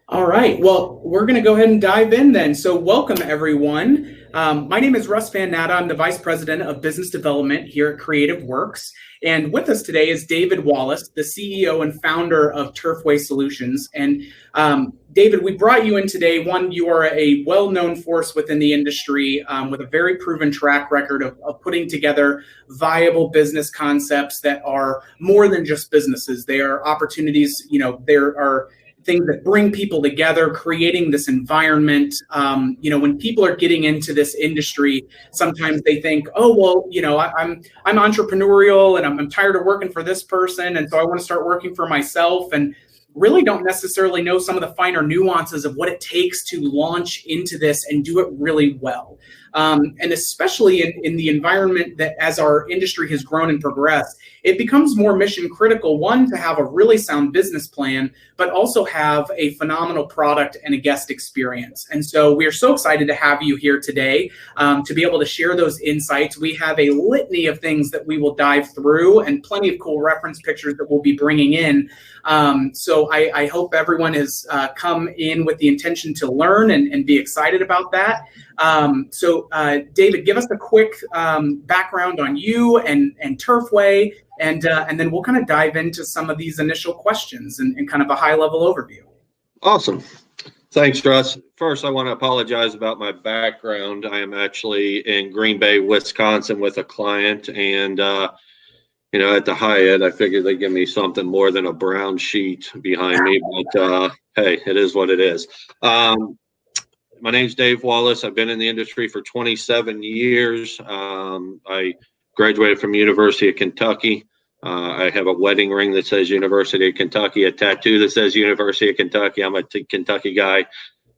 All right. Well, we're going to go ahead and dive in then. So, welcome everyone. My name is Russ Van Natta. I'm the Vice President of Business Development here at Creative Works. And with us today is David Wallace, the CEO and founder of Turfway Solutions. And David, we brought you in today. One, you are a well known force within the industry with a very proven track record of putting together viable business concepts that are more than just businesses. They are opportunities, there are things that bring people together, creating this environment. When people are getting into this industry, sometimes they think, oh, well, I'm entrepreneurial and I'm tired of working for this person. And so I want to start working for myself. And really don't necessarily know some of the finer nuances of what it takes to launch into this and do it really well. And especially in the environment that as our industry has grown and progressed, it becomes more mission critical, one, to have a really sound business plan, but also have a phenomenal product and a guest experience. And so we are so excited to have you here today to be able to share those insights. We have a litany of things that we will dive through and plenty of cool reference pictures that we'll be bringing in. So I hope everyone has come in with the intention to learn and be excited about that. David, give us a quick background on you and Turfway, and then we'll kind of dive into some of these initial questions and kind of a high-level overview. Awesome. Thanks, Russ. First, I want to apologize about my background. I am actually in Green Bay, Wisconsin with a client, and at the Hyatt, I figured they'd give me something more than a brown sheet behind me, but hey, it is what it is. My name's Dave Wallace. I've been in the industry for 27 years. I graduated from University of Kentucky. I have a wedding ring that says University of Kentucky, a tattoo that says University of Kentucky. I'm a Kentucky guy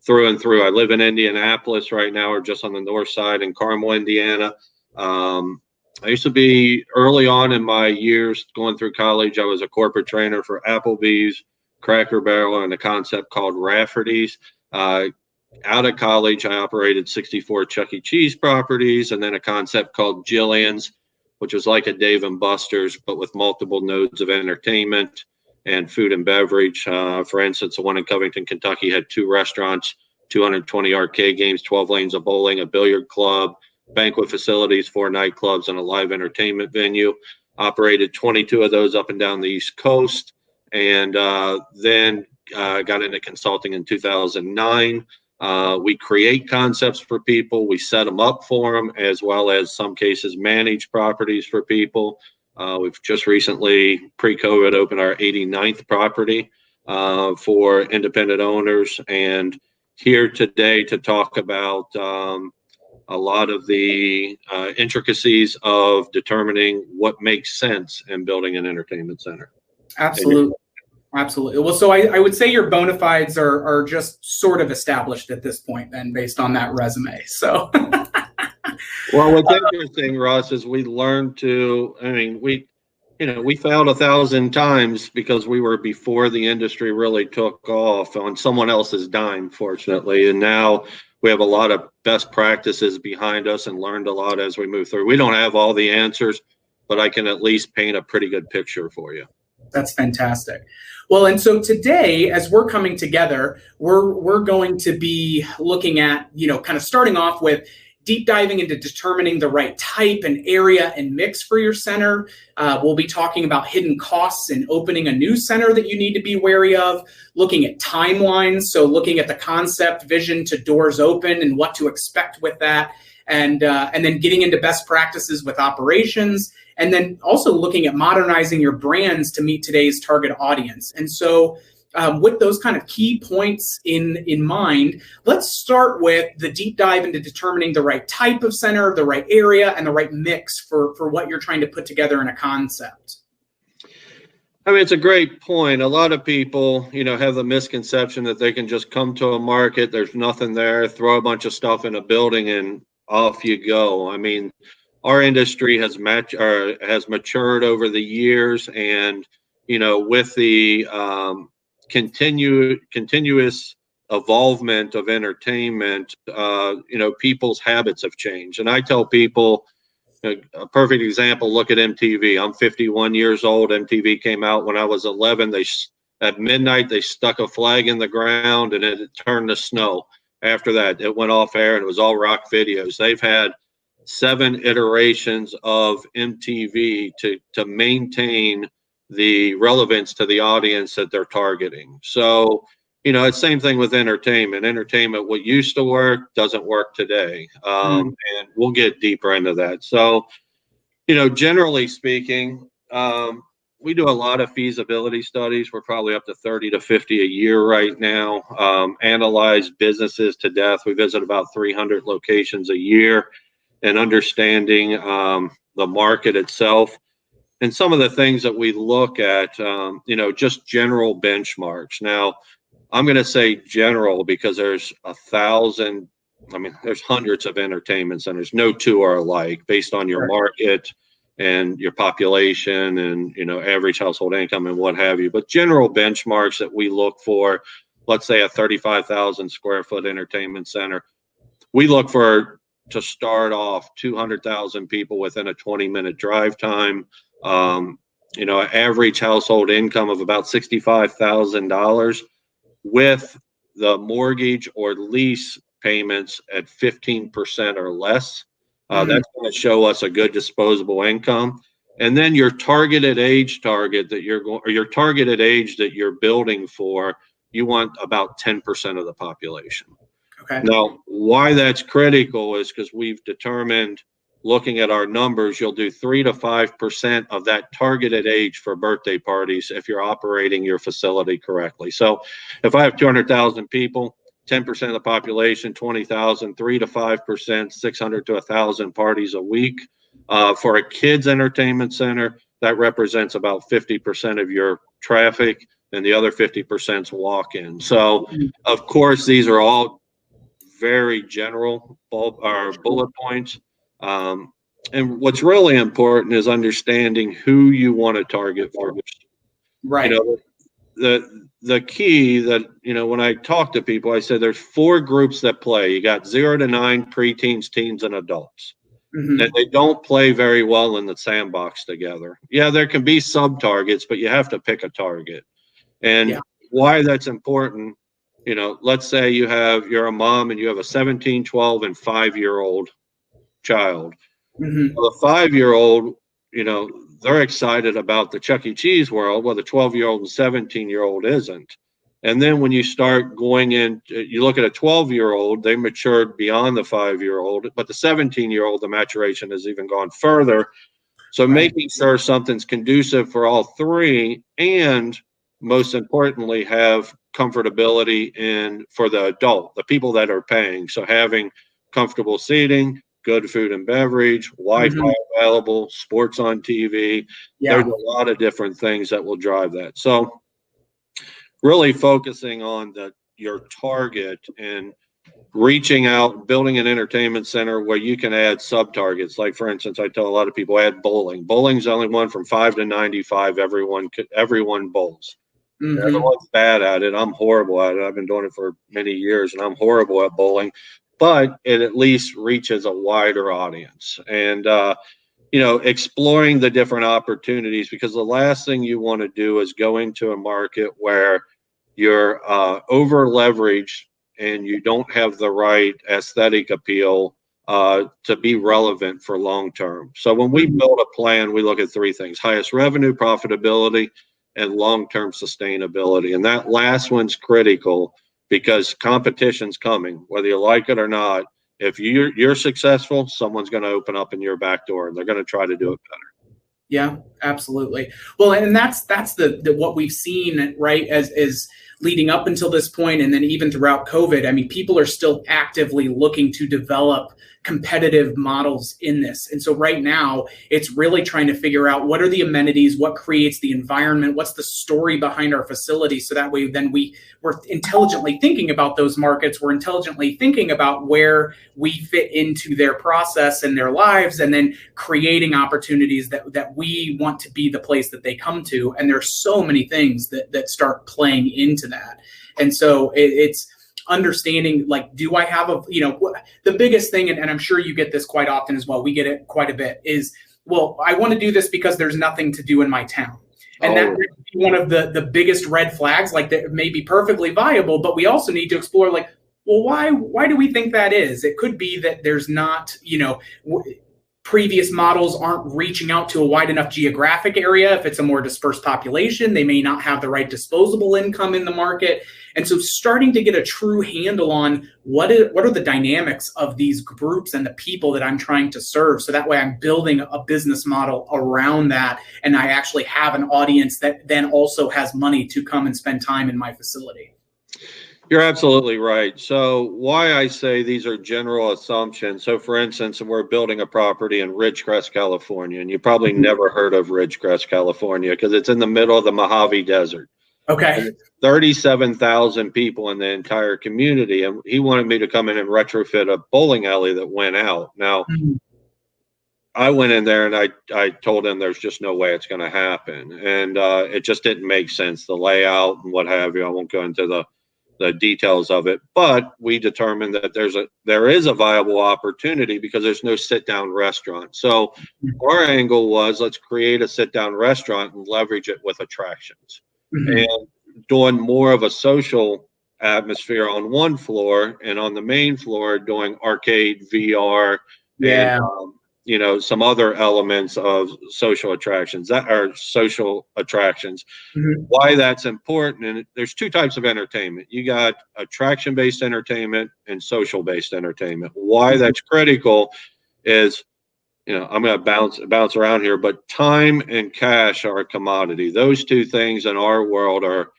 through and through. I live in Indianapolis right now, or just on the north side in Carmel, Indiana. I used to be, early on in my years going through college, I was a corporate trainer for Applebee's, Cracker Barrel, and a concept called Rafferty's. Out of college, I operated 64 Chuck E. Cheese properties, and then a concept called Jillian's, which was like a Dave & Buster's, but with multiple nodes of entertainment and food and beverage. For instance, the one in Covington, Kentucky had 2 restaurants, 220 arcade games, 12 lanes of bowling, a billiard club, banquet facilities, 4 nightclubs, and a live entertainment venue. Operated 22 of those up and down the East Coast, and then got into consulting in 2009. We create concepts for people. We set them up for them, as well as some cases manage properties for people. We've just recently, pre-COVID, opened our 89th property for independent owners, and here today to talk about a lot of the intricacies of determining what makes sense in building an entertainment center. Absolutely. Absolutely. Well, so I would say your bona fides are just sort of established at this point then, based on that resume. So, well, what's interesting, Russ, is we learned to, we failed 1,000 times because we were before the industry really took off on someone else's dime, fortunately. And now we have a lot of best practices behind us and learned a lot as we move through. We don't have all the answers, but I can at least paint a pretty good picture for you. That's fantastic. Well, and so today, as we're coming together, we're going to be looking at, kind of starting off with deep diving into determining the right type and area and mix for your center. We'll be talking about hidden costs in opening a new center that you need to be wary of, looking at timelines, so looking at the concept, vision to doors open and what to expect with that, and then getting into best practices with operations, and then also looking at modernizing your brands to meet today's target audience. And so with those kind of key points in mind, let's start with the deep dive into determining the right type of center, the right area, and the right mix for what you're trying to put together in a concept. It's a great point. A lot of people, have the misconception that they can just come to a market, there's nothing there, throw a bunch of stuff in a building, and off you go. Our industry has matured over the years, and with the continuous evolvement of entertainment, people's habits have changed. And I tell people, a perfect example, look at MTV. I'm 51 years old. MTV came out when I was 11. At midnight, they stuck a flag in the ground and it turned to snow. After that, it went off air and it was all rock videos. They've had 7 iterations of MTV to maintain the relevance to the audience that they're targeting. So, it's same thing with entertainment. Entertainment, what used to work doesn't work today. And we'll get deeper into that. So, generally speaking, we do a lot of feasibility studies. We're probably up to 30 to 50 a year right now. Analyze businesses to death. We visit about 300 locations a year and understanding the market itself. And some of the things that we look at, just general benchmarks. Now, I'm going to say general because there's there's hundreds of entertainment centers. No two are alike based on your market and your population and, average household income and what have you. But general benchmarks that we look for, let's say a 35,000 square foot entertainment center, we look for to start off 200,000 people within a 20-minute drive time. Average household income of about $65,000 with the mortgage or lease payments at 15% or less. That's going to show us a good disposable income. And then your targeted age target that your targeted age that you're building for, you want about 10% of the population. Okay. Now, why that's critical is because we've determined, looking at our numbers, you'll do 3 to 5% of that targeted age for birthday parties if you're operating your facility correctly. So if I have 200,000 people, 10% of the population, 20,000, 3 to 5%, 600 to 1,000 parties a week. For a kids entertainment center, that represents about 50% of your traffic, and the other 50% is walk-in. So, of course, these are all very general bullet points. And what's really important is understanding who you want to target first. Right. The key that, when I talk to people, I say there's 4 groups that play. You got 0 to 9, preteens, teens, and adults. And they don't play very well in the sandbox together. Yeah, there can be sub-targets, but you have to pick a target. And why that's important, let's say you're a mom and you have a 17, 12, and 5-year-old child. Well, the 5-year-old, they're excited about the Chuck E. Cheese world. Well, the 12-year-old and 17-year-old isn't. And then when you start going in, you look at a 12-year-old, they matured beyond the 5-year-old, but the 17-year-old, the maturation has even gone further. So making sure something's conducive for all 3, and most importantly, have comfortability for the adult, the people that are paying. So having comfortable seating, good food and beverage, Wi-Fi available, sports on TV. There's a lot of different things that will drive that. So really focusing on your target and reaching out, building an entertainment center where you can add sub-targets. Like, for instance, I tell a lot of people add bowling. Bowling's the only one from 5 to 95. Everyone bowls. Everyone's bad at it. I'm horrible at it. I've been doing it for many years, and I'm horrible at bowling. But it at least reaches a wider audience. And, exploring the different opportunities, because the last thing you want to do is go into a market where you're over leveraged and you don't have the right aesthetic appeal to be relevant for long term. So when we build a plan, we look at 3 things: highest revenue, profitability, and long-term sustainability. And that last one's critical because competition's coming, whether you like it or not. If you're successful, someone's going to open up in your back door and they're going to try to do it better. Yeah, absolutely. Well, and that's the what we've seen, right, as leading up until this point, and then even throughout COVID. I mean, people are still actively looking to develop competitive models in this. And so right now, it's really trying to figure out what are the amenities, what creates the environment, what's the story behind our facility. So that way, then we're intelligently thinking about those markets. We're intelligently thinking about where we fit into their process and their lives, and then creating opportunities that we want to be the place that they come to. And there's so many things that start playing into that. And so it's understanding, like, do I have the biggest thing, and I'm sure you get this quite often as well, we get it quite a bit, is, well, I want to do this because there's nothing to do in my town. And that may be one of the biggest red flags, like that may be perfectly viable, but we also need to explore, like, well, why do we think that is? It could be that there's not, previous models aren't reaching out to a wide enough geographic area. If it's a more dispersed population, they may not have the right disposable income in the market. And so starting to get a true handle on what are the dynamics of these groups and the people that I'm trying to serve. So that way I'm building a business model around that. And I actually have an audience that then also has money to come and spend time in my facility. You're absolutely right. So why I say these are general assumptions. So for instance, we're building a property in Ridgecrest, California, and you probably never heard of Ridgecrest, California, because it's in the middle of the Mojave Desert. Okay. 37,000 people in the entire community. And he wanted me to come in and retrofit a bowling alley that went out. Now, I went in there and I told him there's just no way it's going to happen. And it just didn't make sense, the layout and what have you. I won't go into the details of it, but we determined that there is a viable opportunity because there's no sit-down restaurant. So our angle was, let's create a sit-down restaurant and leverage it with attractions and doing more of a social atmosphere on one floor, and on the main floor doing arcade, VR, and some other elements of social attractions that are social attractions. Why that's important, and there's two types of entertainment. You got attraction-based entertainment and social-based entertainment. Why that's critical is, I'm going to bounce around here, but time and cash are a commodity. Those two things in our world are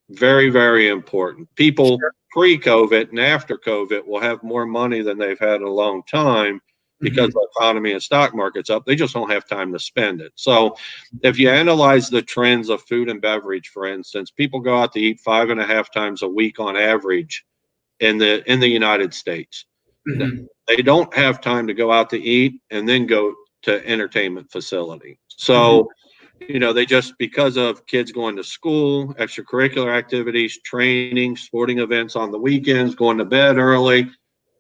very, very important. People pre-COVID and after COVID will have more money than they've had in a long time because the economy and stock market's up. They just don't have time to spend it. So if you analyze the trends of food and beverage, for instance, people go out to eat 5.5 times a week on average in the United States. They don't have time to go out to eat and then go to entertainment facility. So they just, because of kids going to school, extracurricular activities, training, sporting events on the weekends, going to bed early,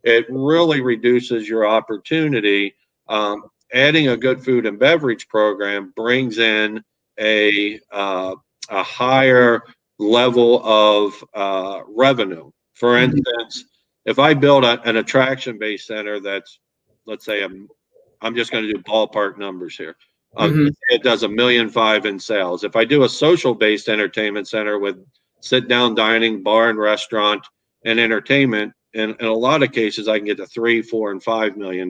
it really reduces your opportunity. Adding a good food and beverage program brings in a higher level of revenue. For instance, if I build an attraction-based center that's, let's say, I'm just going to do ballpark numbers here. It does $1.5 million in sales. If I do a social-based entertainment center with sit-down dining, bar and restaurant, and entertainment, in a lot of cases, I can get to $3, $4, and $5 million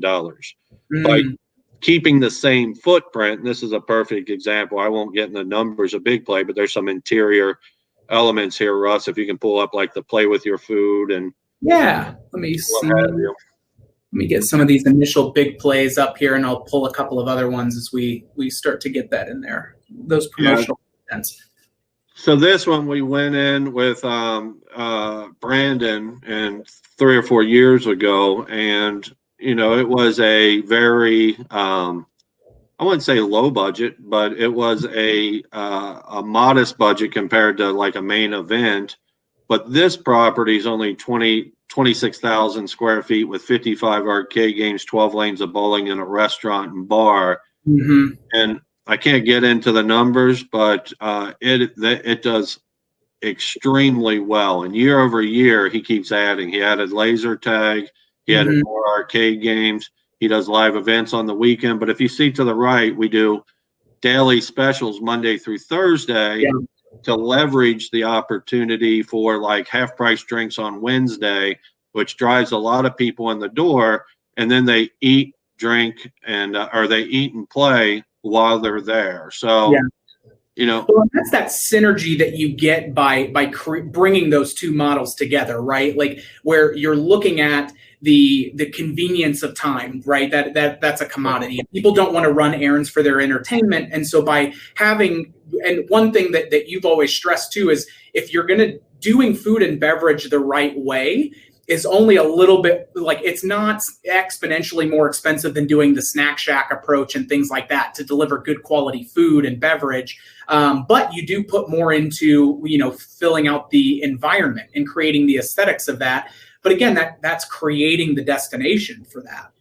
by keeping the same footprint. And this is a perfect example. I won't get in the numbers of Big Play, but there's some interior elements here, Russ. If you can pull up like the play with your food and let me see. Let me get some of these initial Big Plays up here, and I'll pull a couple of other ones as we start to get that in there. Those promotional events. So this one we went in with Brandon and 3 or 4 years ago, and it was a very I wouldn't say low budget, but it was a modest budget compared to like a main event. But this property is only 26,000 square feet with 55 arcade games, 12 lanes of bowling, and a restaurant and bar. And I can't get into the numbers, but it does extremely well. And year over year, he keeps adding. He added laser tag. He added more arcade games. He does live events on the weekend. But if you see to the right, we do daily specials Monday through Thursday to leverage the opportunity for like half price drinks on Wednesday, which drives a lot of people in the door. And then they eat, drink, or they eat and play while they're there. So, well, that's that synergy that you get by bringing those two models together, right? Like where you're looking at the convenience of time, right? That's a commodity. People don't want to run errands for their entertainment. And so by having, and one thing that you've always stressed too is if you're going to doing food and beverage the right way is only a little bit, like it's not exponentially more expensive than doing the Snack Shack approach and things like that to deliver good quality food and beverage. But you do put more into, filling out the environment and creating the aesthetics of that. But again, that's creating the destination for that.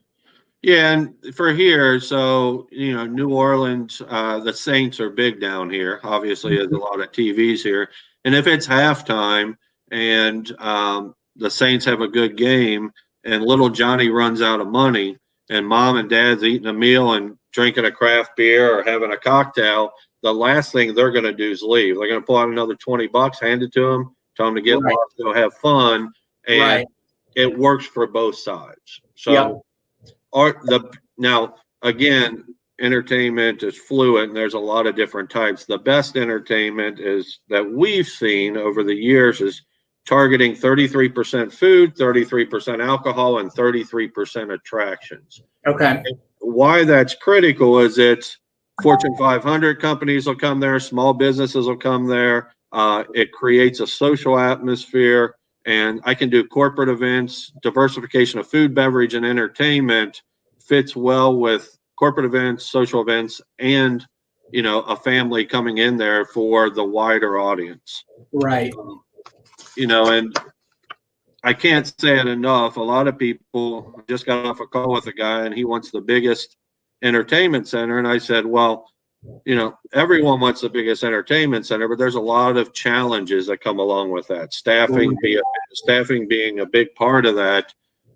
Yeah, and for here, so New Orleans, the Saints are big down here. Obviously, there's a lot of TVs here, and if it's halftime and the Saints have a good game, and little Johnny runs out of money, and mom and dad's eating a meal and drinking a craft beer or having a cocktail, the last thing they're going to do is leave. They're going to pull out another $20, hand it to them, tell them to get lost, go have fun, and it works for both sides. So. Now, again, entertainment is fluid, and there's a lot of different types. The best entertainment is that we've seen over the years is targeting 33% food, 33% alcohol, and 33% attractions. Okay. And why that's critical is it's Fortune 500 companies will come there, small businesses will come there. It creates a social atmosphere. And I can do corporate events, diversification of food, beverage, and entertainment fits well with corporate events, social events, and, a family coming in there for the wider audience. Right. And I can't say it enough. A lot of people just got off a call with a guy and he wants the biggest entertainment center. And I said, well, everyone wants the biggest entertainment center, but there's a lot of challenges that come along with that. Staffing being a big part of that.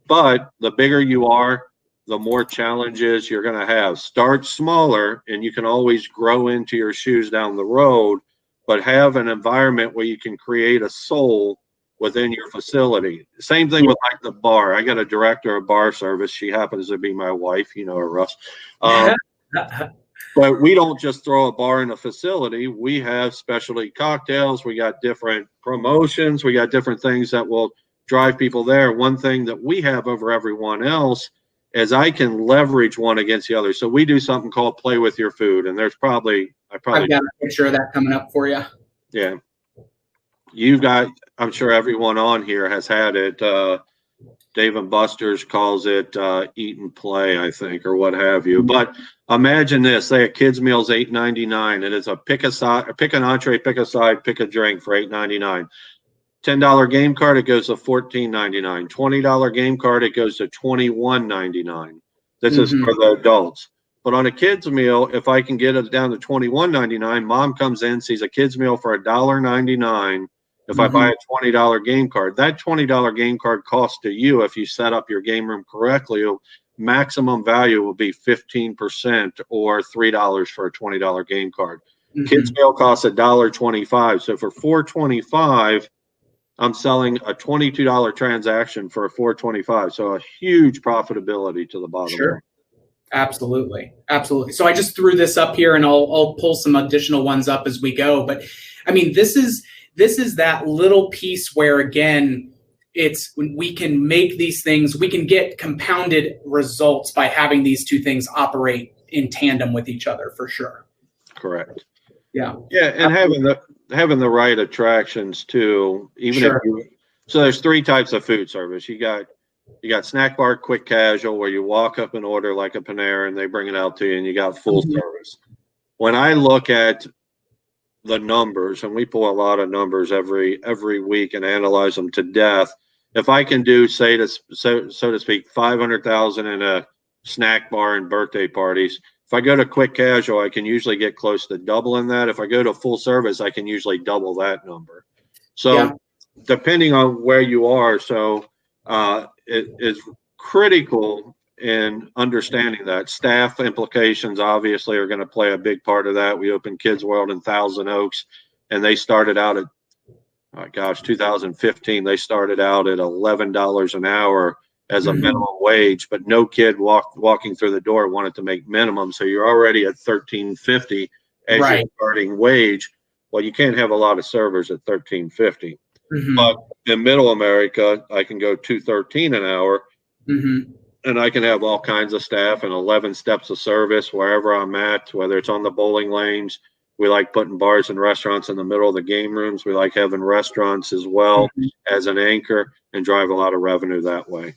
But the bigger you are, the more challenges you're going to have. Start smaller, and you can always grow into your shoes down the road, but have an environment where you can create a soul within your facility. Same thing with like the bar. I got a director of bar service. She happens to be my wife, her, Russ. But we don't just throw a bar in a facility. We have specialty cocktails. We got different promotions. We got different things that will drive people there. One thing that we have over everyone else is I can leverage one against the other. So we do something called Play with Your Food. And there's I've got a picture of that coming up for you. Yeah. I'm sure everyone on here has had it. Dave and Buster's calls it eat and play, I think, or what have you. But imagine this: say a kid's meal is $8.99, and it's a pick an entree, pick a side, pick a drink for $8.99. $10 game card, it goes to $14.99. $20 game card, it goes to $21.99. This is for the adults. But on a kid's meal, if I can get it down to $21.99, mom comes in, sees a kid's meal for $1.99. If I buy a $20 game card, that $20 game card cost to you, if you set up your game room correctly, maximum value will be 15% or $3 for a $20 game card. Kids meal costs $1.25. So for $4.25, I'm selling a $22 transaction for a $4.25. So a huge profitability to the bottom line. Absolutely. So I just threw this up here, and I'll pull some additional ones up as we go. But I mean, this is that little piece where, again, it's when we can make these things, we can get compounded results by having these two things operate in tandem with each other, for sure. Correct. Yeah. Yeah, and having the right attractions too. So there's three types of food service. You got snack bar, quick casual, where you walk up and order like a Panera and they bring it out to you, and you got full service. When I look at the numbers, and we pull a lot of numbers every week and analyze them to death. If I can do, so to speak, 500,000 in a snack bar and birthday parties, if I go to quick casual, I can usually get close to doubling that. If I go to full service, I can usually double that number. So depending on where you are, it is critical in understanding that. Staff implications obviously are going to play a big part of that. We opened Kids World in Thousand Oaks, and they started out at 2015. They started out at $11 an hour as a minimum wage, but no kid walking through the door wanted to make minimum. So you're already at $13.50 as your starting wage. Well, you can't have a lot of servers at $13.50. But in Middle America, I can go $2.13 an hour. And I can have all kinds of staff and 11 steps of service wherever I'm at, whether it's on the bowling lanes. We like putting bars and restaurants in the middle of the game rooms. We like having restaurants as well as an anchor, and drive a lot of revenue that way.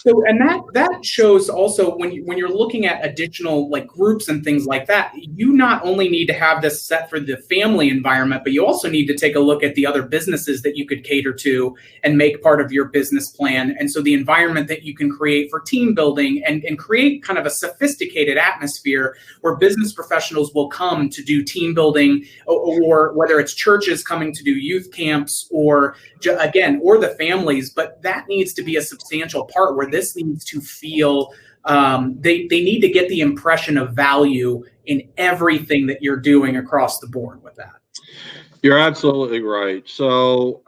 So, and that shows also when you're looking at additional like groups and things like that, you not only need to have this set for the family environment, but you also need to take a look at the other businesses that you could cater to and make part of your business plan. And so the environment that you can create for team building and create kind of a sophisticated atmosphere where business professionals will come to do team building, or whether it's churches coming to do youth camps, or again, or the families, but that needs to be a substantial part where this needs to feel they need to get the impression of value in everything that you're doing across the board with that. You're absolutely right. So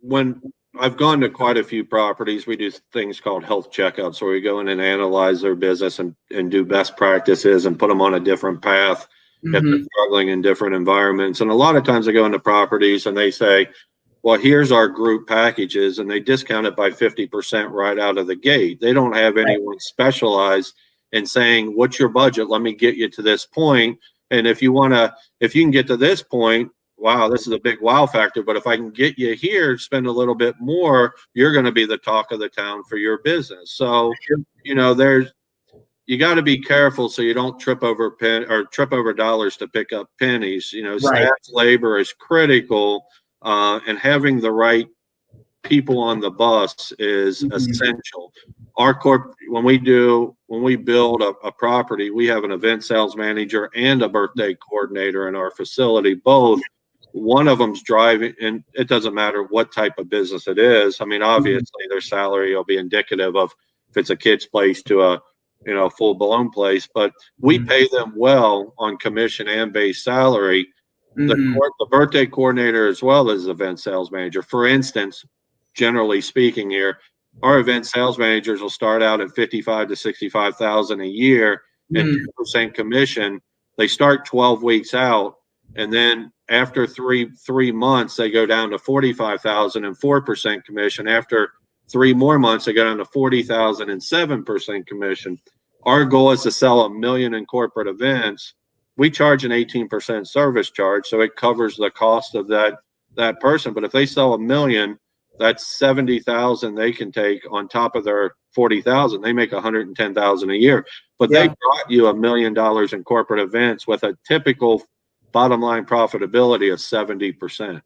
when I've gone to quite a few properties, we do things called health checkups where we go in and analyze their business and do best practices and put them on a different path if they're struggling in different environments. And a lot of times I go into properties and they say, well, here's our group packages, and they discount it by 50% right out of the gate. They don't have anyone specialized in saying, what's your budget? Let me get you to this point. And if you can get to this point, wow, this is a big wow factor. But if I can get you here, spend a little bit more, you're going to be the talk of the town for your business. So, you got to be careful so you don't trip over dollars to pick up pennies. Staff labor is critical. And having the right people on the bus is essential. When we build a property, we have an event sales manager and a birthday coordinator in our facility. Both, one of them's driving, and it doesn't matter what type of business it is. I mean, obviously their salary will be indicative of if it's a kid's place to a full blown place, but we pay them well on commission and base salary. The birthday coordinator as well as event sales manager. For instance, generally speaking here, our event sales managers will start out at $55,000 to $65,000 a year and 2% commission. They start 12 weeks out, and then after three months, they go down to $45,000 and 4% commission. After 3 more months, they go down to $40,000 and 7% commission. Our goal is to sell $1 million in corporate events. We charge an 18% service charge, so it covers the cost of that person. But if they sell $1 million, that's $70,000 they can take on top of their $40,000. They make $110,000 a year. But they brought you $1 million in corporate events with a typical bottom line profitability of 70%.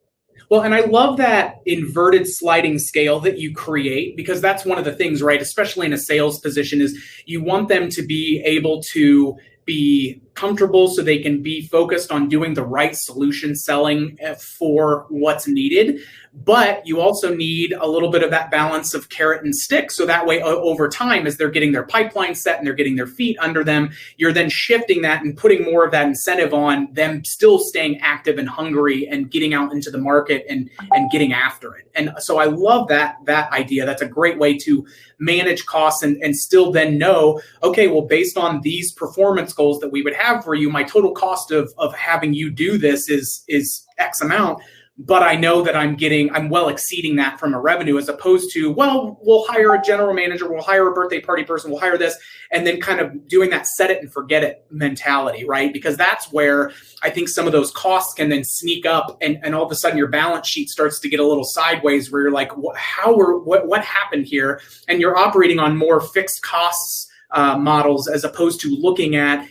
Well, and I love that inverted sliding scale that you create, because that's one of the things, right? Especially in a sales position, is you want them to be able to be comfortable so they can be focused on doing the right solution selling for what's needed. But you also need a little bit of that balance of carrot and stick. So that way, over time, as they're getting their pipeline set and they're getting their feet under them, you're then shifting that and putting more of that incentive on them still staying active and hungry and getting out into the market and getting after it. And so I love that idea. That's a great way to manage costs and still then know, okay, well, based on these performance goals that we would have for you, my total cost of having you do this is X amount. But I know that I'm well exceeding that from a revenue, as opposed to, well, we'll hire a general manager, we'll hire a birthday party person, we'll hire this, and then kind of doing that set it and forget it mentality, right? Because that's where I think some of those costs can then sneak up, and all of a sudden your balance sheet starts to get a little sideways where you're like, what happened here? And you're operating on more fixed costs models as opposed to looking at,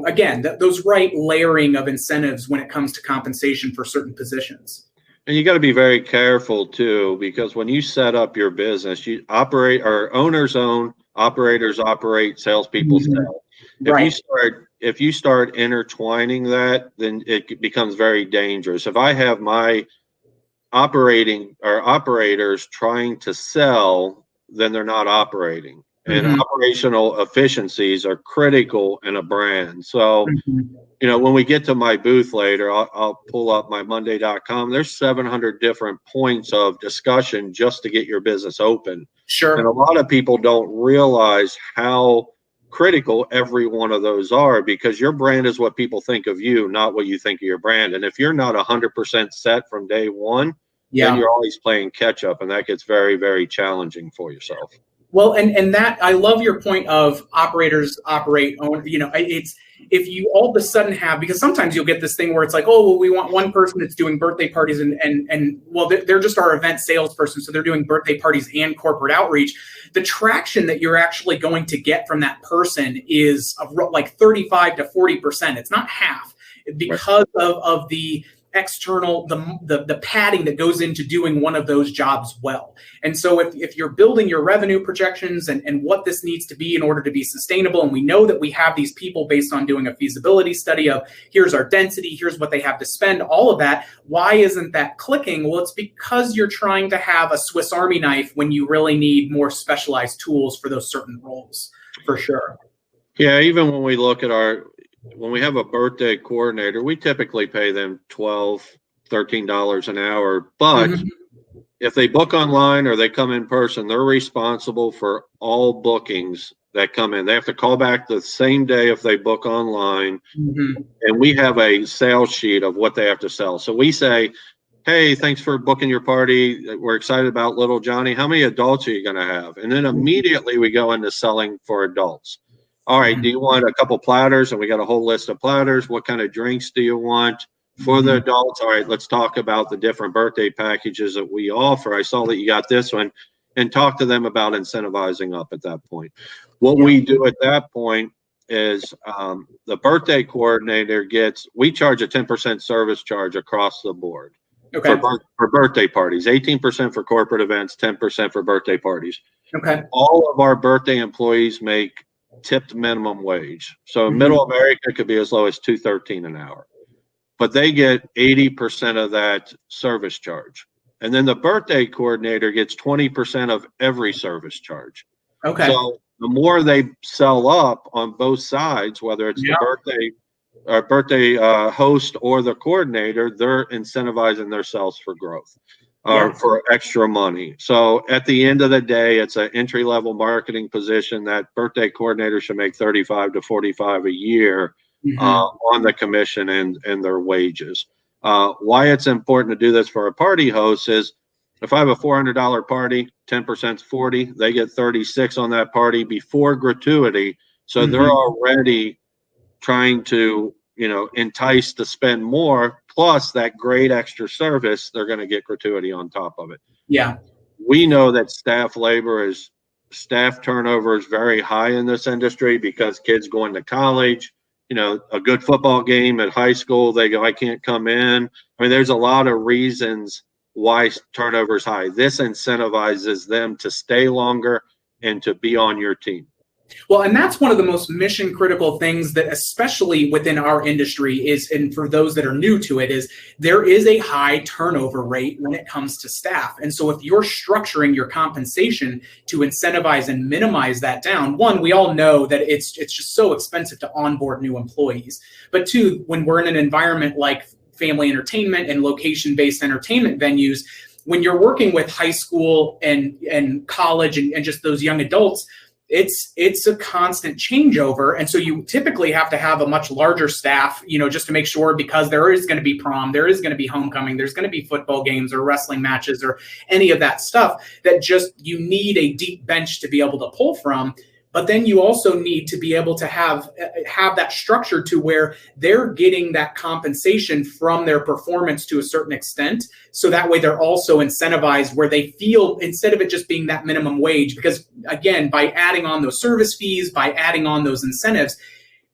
again, those right layering of incentives when it comes to compensation for certain positions. And you got to be very careful too, because when you set up your business, you operate, or owners own, operators operate, salespeople sell. If you start intertwining that, then it becomes very dangerous. If I have my operators trying to sell, then they're not operating. And operational efficiencies are critical in a brand. So, when we get to my booth later, I'll pull up my Monday.com. There's 700 different points of discussion just to get your business open. Sure. And a lot of people don't realize how critical every one of those are, because your brand is what people think of you, not what you think of your brand. And if you're not 100% set from day one, then you're always playing catch up, and that gets very, very challenging for yourself. Well, and that I love your point of operators operate own, it's if you all of a sudden have, because sometimes you'll get this thing where it's like, oh, well, we want one person that's doing birthday parties and well, they're just our event salesperson. So they're doing birthday parties and corporate outreach. The traction that you're actually going to get from that person is like 35 to 40%. It's not half because of the external, the padding that goes into doing one of those jobs well. And so if you're building your revenue projections and what this needs to be in order to be sustainable, and we know that we have these people based on doing a feasibility study of here's our density, here's what they have to spend, all of that, why isn't that clicking? Well, it's because you're trying to have a Swiss Army knife when you really need more specialized tools for those certain roles, for sure. Yeah, even when we look at when we have a birthday coordinator, we typically pay them $12, $13 an hour. But if they book online or they come in person, they're responsible for all bookings that come in. They have to call back the same day if they book online. And we have a sales sheet of what they have to sell. So we say, hey, thanks for booking your party. We're excited about little Johnny. How many adults are you going to have? And then immediately we go into selling for adults. All right, do you want a couple platters? And we got a whole list of platters. What kind of drinks do you want for the adults? All right, let's talk about the different birthday packages that we offer. I saw that you got this one, and talk to them about incentivizing up at that point. What we do at that point is the birthday coordinator we charge a 10% service charge across the board for birthday parties, 18% for corporate events, 10% for birthday parties. All of our birthday employees make tipped minimum wage. So middle America could be as low as $2.13 an hour, but they get 80% of that service charge. And then the birthday coordinator gets 20% of every service charge. So the more they sell up on both sides, whether it's the birthday host or the coordinator, they're incentivizing themselves for growth. For extra money. So at the end of the day, it's an entry-level marketing position. That birthday coordinator should make 35 to 45 a year on the commission and their wages. Why it's important to do this for a party host is if I have a $400 party, 10% is 40, they get 36 on that party before gratuity. So they're already trying to entice to spend more, plus that great extra service, they're going to get gratuity on top of it. We know that staff turnover is very high in this industry because kids going to college, a good football game at high school, they go, I can't come in. I mean, there's a lot of reasons why turnover is high. This incentivizes them to stay longer and to be on your team. Well, and that's one of the most mission critical things that, especially within our industry, is, and for those that are new to it, is there is a high turnover rate when it comes to staff. And so if you're structuring your compensation to incentivize and minimize that down, one, we all know that it's just so expensive to onboard new employees. But two, when we're in an environment like family entertainment and location-based entertainment venues, when you're working with high school and college and just those young adults, it's a constant changeover. And so you typically have to have a much larger staff, just to make sure, because there is going to be prom, there is going to be homecoming, there's going to be football games or wrestling matches or any of that stuff, that just you need a deep bench to be able to pull from. But then you also need to be able to have that structure to where they're getting that compensation from their performance to a certain extent. So that way they're also incentivized where they feel, instead of it just being that minimum wage, because again, by adding on those service fees, by adding on those incentives,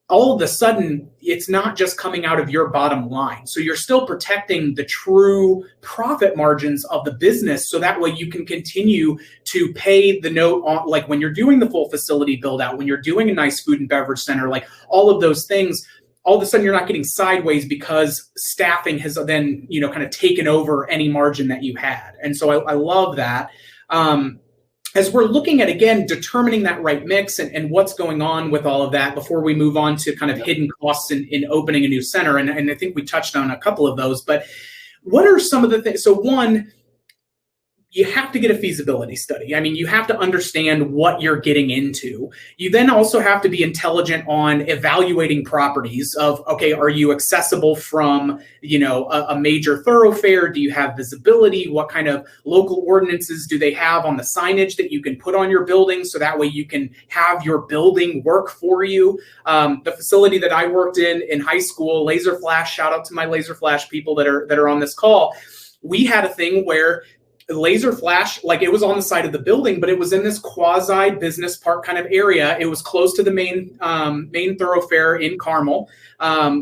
all of a sudden, it's not just coming out of your bottom line. So you're still protecting the true profit margins of the business. So that way you can continue to pay the note on, like when you're doing the full facility build out, when you're doing a nice food and beverage center, like all of those things, all of a sudden you're not getting sideways because staffing has then, kind of taken over any margin that you had. And so I love that. As we're looking at, again, determining that right mix and what's going on with all of that before we move on to kind of hidden costs in opening a new center, and I think we touched on a couple of those, but what are some of the things? So one, you have to get a feasibility study. I mean, you have to understand what you're getting into. You then also have to be intelligent on evaluating properties of, okay, are you accessible from, a major thoroughfare? Do you have visibility? What kind of local ordinances do they have on the signage that you can put on your building so that way you can have your building work for you? The facility that I worked in high school, Laser Flash, shout out to my Laser Flash people that are on this call. We had a thing where Laser Flash, like, it was on the side of the building, but it was in this quasi business park kind of area. It was close to the main thoroughfare in Carmel,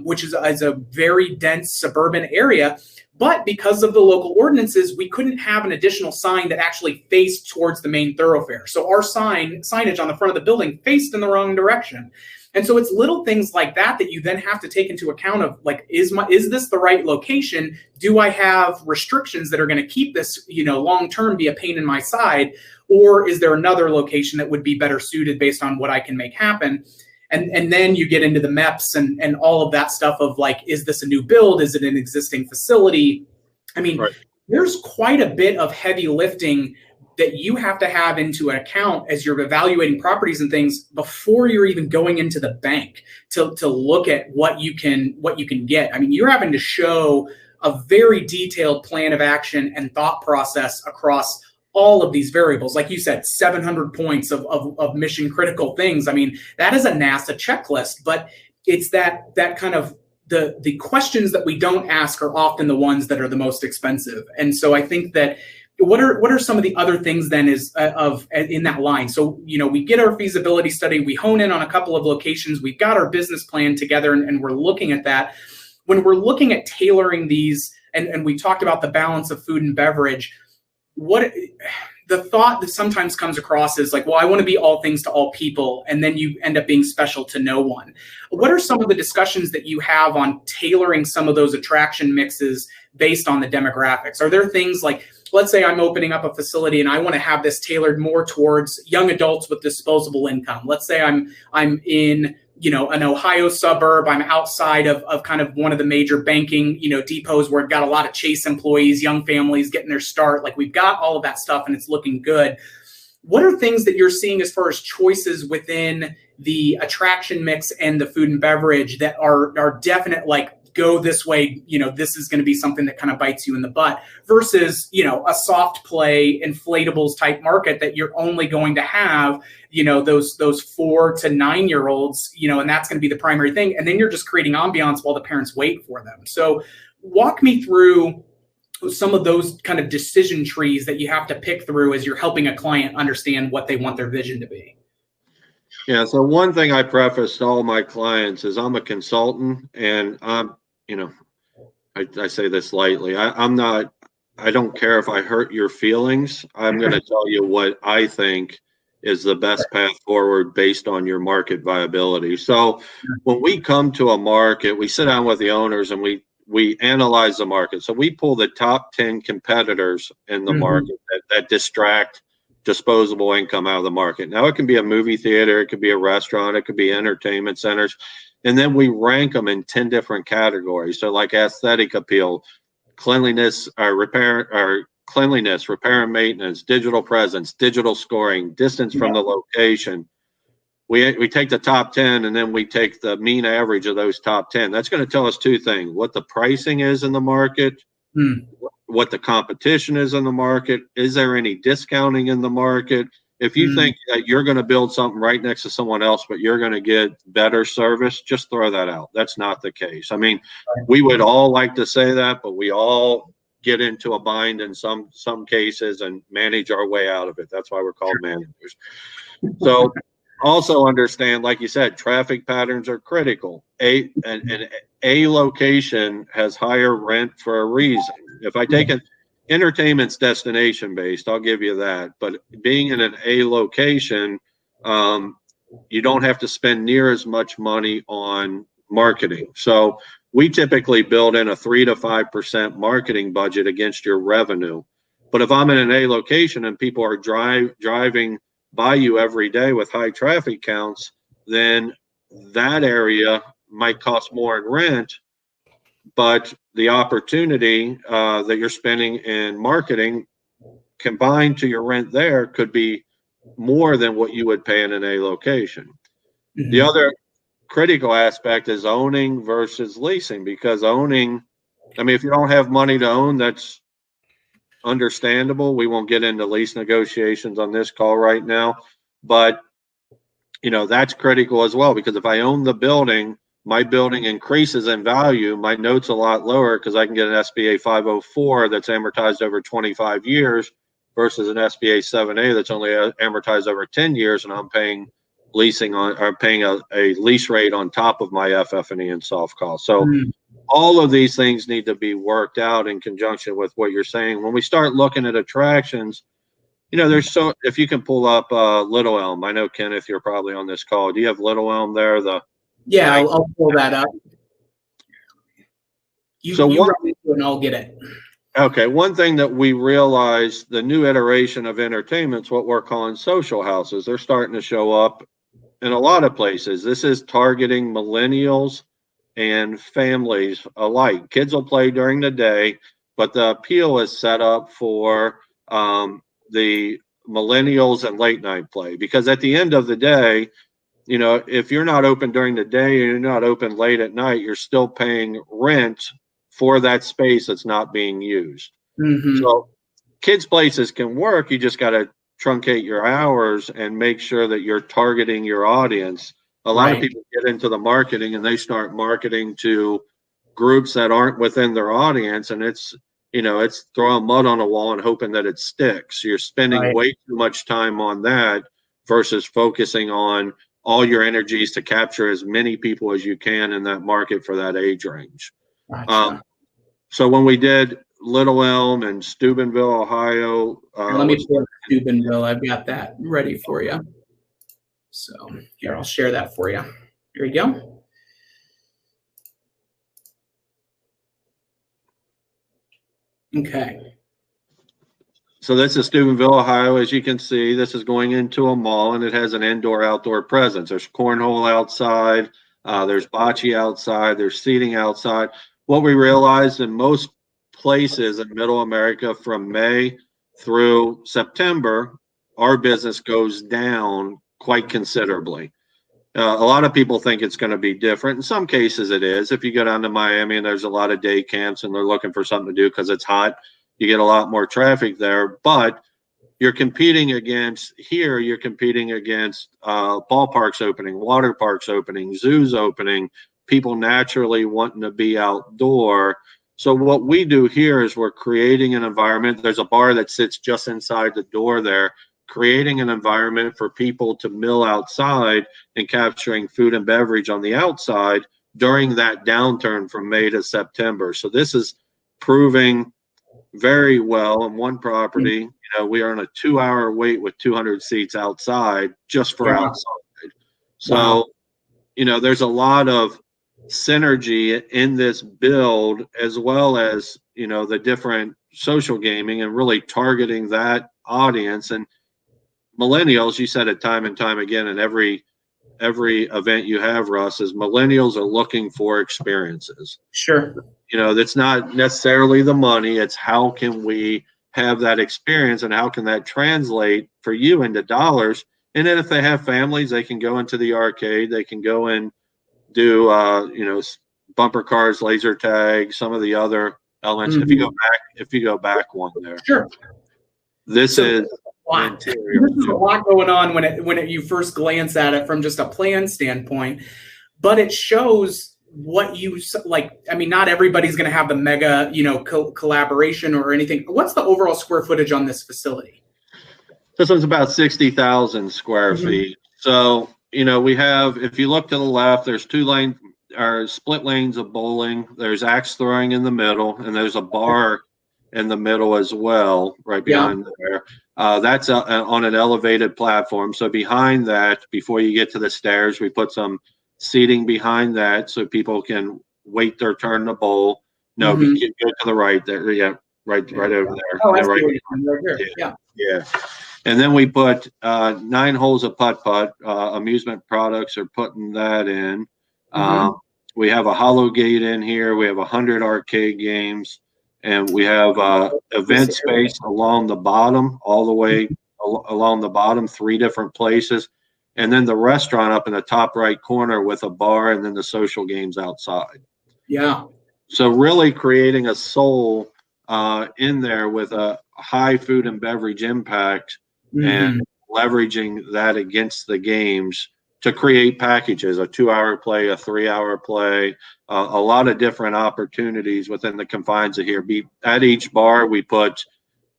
which is a very dense suburban area. But because of the local ordinances, we couldn't have an additional sign that actually faced towards the main thoroughfare. So our signage on the front of the building faced in the wrong direction. And so it's little things like that that you then have to take into account of, like, is this the right location? Do I have restrictions that are going to keep this, long term be a pain in my side? Or is there another location that would be better suited based on what I can make happen? And then you get into the MEPs and all of that stuff of, like, is this a new build? Is it an existing facility? I mean, right. There's quite a bit of heavy lifting that you have to have into account as you're evaluating properties and things before you're even going into the bank to look at what you can get. I mean, you're having to show a very detailed plan of action and thought process across all of these variables. Like you said, 700 points of mission critical things. I mean, that is a NASA checklist, but it's that kind of the questions that we don't ask are often the ones that are the most expensive. And so I think that what are some of the other things then in that line? So, we get our feasibility study, we hone in on a couple of locations, we've got our business plan together, and we're looking at that. When we're looking at tailoring these, and we talked about the balance of food and beverage, what the thought that sometimes comes across is like, well, I want to be all things to all people, and then you end up being special to no one. What are some of the discussions that you have on tailoring some of those attraction mixes based on the demographics? Are there things like, let's say I'm opening up a facility and I want to have this tailored more towards young adults with disposable income. Let's say I'm in, an Ohio suburb. I'm outside of kind of one of the major banking, depots where we've got a lot of Chase employees, young families getting their start. Like, we've got all of that stuff and it's looking good. What are things that you're seeing as far as choices within the attraction mix and the food and beverage that are definite, like, go this way, this is going to be something that kind of bites you in the butt versus, a soft play inflatables type market that you're only going to have, those 4 to 9 year olds, and that's going to be the primary thing. And then you're just creating ambiance while the parents wait for them. So walk me through some of those kind of decision trees that you have to pick through as you're helping a client understand what they want their vision to be. Yeah. So one thing I preface to all my clients is I'm a consultant, and I say this lightly. I don't care if I hurt your feelings. I'm going to tell you what I think is the best path forward based on your market viability. So when we come to a market, we sit down with the owners and we analyze the market. So we pull the top 10 competitors in the market that distract disposable income out of the market. Now, it can be a movie theater, it could be a restaurant, it could be entertainment centers. And then we rank them in 10 different categories. So like aesthetic appeal, cleanliness, repair and maintenance, digital presence, digital scoring, distance from the location. We take the top 10 and then we take the mean average of those top 10. That's going to tell us two things: what the pricing is in the market, what the competition is in the market. Is there any discounting in the market? If you think that you're going to build something right next to someone else, but you're going to get better service, just throw that out. That's not the case. I mean, we would all like to say that, but we all get into a bind in some cases and manage our way out of it. That's why we're called managers. So also understand, like you said, traffic patterns are critical. A location has higher rent for a reason. If I take an entertainment's destination based, I'll give you that. But being in an A location, you don't have to spend near as much money on marketing. So we typically build in a 3 to 5% marketing budget against your revenue. But if I'm in an A location and people are driving by you every day with high traffic counts, then that area might cost more in rent, but the opportunity that you're spending in marketing combined to your rent there could be more than what you would pay in an A location. Mm-hmm. The other critical aspect is owning versus leasing, because owning, I mean, if you don't have money to own, that's understandable. We won't get into lease negotiations on this call right now, but you know, that's critical as well, because if I own the building, my building increases in value, my note's a lot lower because I can get an SBA 504 that's amortized over 25 years versus an SBA 7A that's only amortized over 10 years, and I'm paying leasing on, or paying a lease rate on top of my FF&E and soft costs. So all of these things need to be worked out in conjunction with what you're saying. When we start looking at attractions, you know, there's so, if you can pull up Little Elm. I know, Kenneth, you're probably on this call. Do you have Little Elm there? Yeah, I'll pull that up. You run into it and I'll get it. Okay, one thing that we realized, the new iteration of entertainment's what we're calling social houses. They're starting to show up in a lot of places. This is targeting millennials and families alike. Kids will play during the day, but the appeal is set up for the millennials and late night play, because at the end of the day, you know, if you're not open during the day and you're not open late at night, you're still paying rent for that space that's not being used. Mm-hmm. So kids places can work. You just got to truncate your hours and make sure that you're targeting your audience. A lot of people get into the marketing and they start marketing to groups that aren't within their audience, and it's, you know, it's throwing mud on a wall and hoping that it sticks. You're spending way too much time on that versus focusing on all your energies to capture as many people as you can in that market for that age range. Gotcha. So when we did Little Elm and Steubenville, Ohio. Let me pull up Steubenville. I've got that ready for you. So here, I'll share that for you. Here you go. Okay. So this is Steubenville, Ohio. As you can see, this is going into a mall, and it has an indoor-outdoor presence. There's cornhole outside. There's bocce outside. There's seating outside. What we realized in most places in Middle America, from May through September, our business goes down quite considerably. A lot of people think it's going to be different. In some cases it is. If you go down to Miami and there's a lot of day camps and they're looking for something to do because it's hot, you get a lot more traffic there. But you're competing against, here you're competing against ballparks opening, water parks opening, zoos opening, people naturally wanting to be outdoor. So what we do here is we're creating an environment. There's a bar that sits just inside the door there, creating an environment for people to mill outside and capturing food and beverage on the outside during that downturn from May to September. So this is proving very well. On one property, you know, we are on a 2-hour wait with 200 seats outside just for outside. So, you know, there's a lot of synergy in this build, as well as, you know, the different social gaming and really targeting that audience. And millennials, you said it time and time again in every event you have, Russ, is millennials are looking for experiences. Sure. You know, that's not necessarily the money. It's how can we have that experience and how can that translate for you into dollars? And then if they have families, they can go into the arcade. They can go and do, you know, bumper cars, laser tag, some of the other elements. If you go back one there. Sure. This is There's a lot going on when you first glance at it from just a plan standpoint, but it shows what you like. I mean, not everybody's going to have the mega, you know, collaboration or anything. What's the overall square footage on this facility? This one's about 60,000 square feet. So, you know, we have, if you look to the left, there's split lanes of bowling. There's axe throwing in the middle, and there's a bar in the middle as well, right behind there. That's on an elevated platform. So behind that, before you get to the stairs, we put some seating behind that so people can wait their turn to bowl. No, go to the right there. Yeah, right over there. Oh, right here. Yeah. And then we put 9 holes of putt-putt. Amusement products are putting that in. We have a hollow gate in here. We have 100 arcade games. and we have event space along the bottom, all the way along the bottom, 3 different places, and then the restaurant up in the top right corner with a bar, and then the social games outside. Yeah. So really creating a soul in there with a high food and beverage impact, and leveraging that against the games to create packages, a 2-hour play, a 3-hour play, a lot of different opportunities within the confines of here. At each bar, we put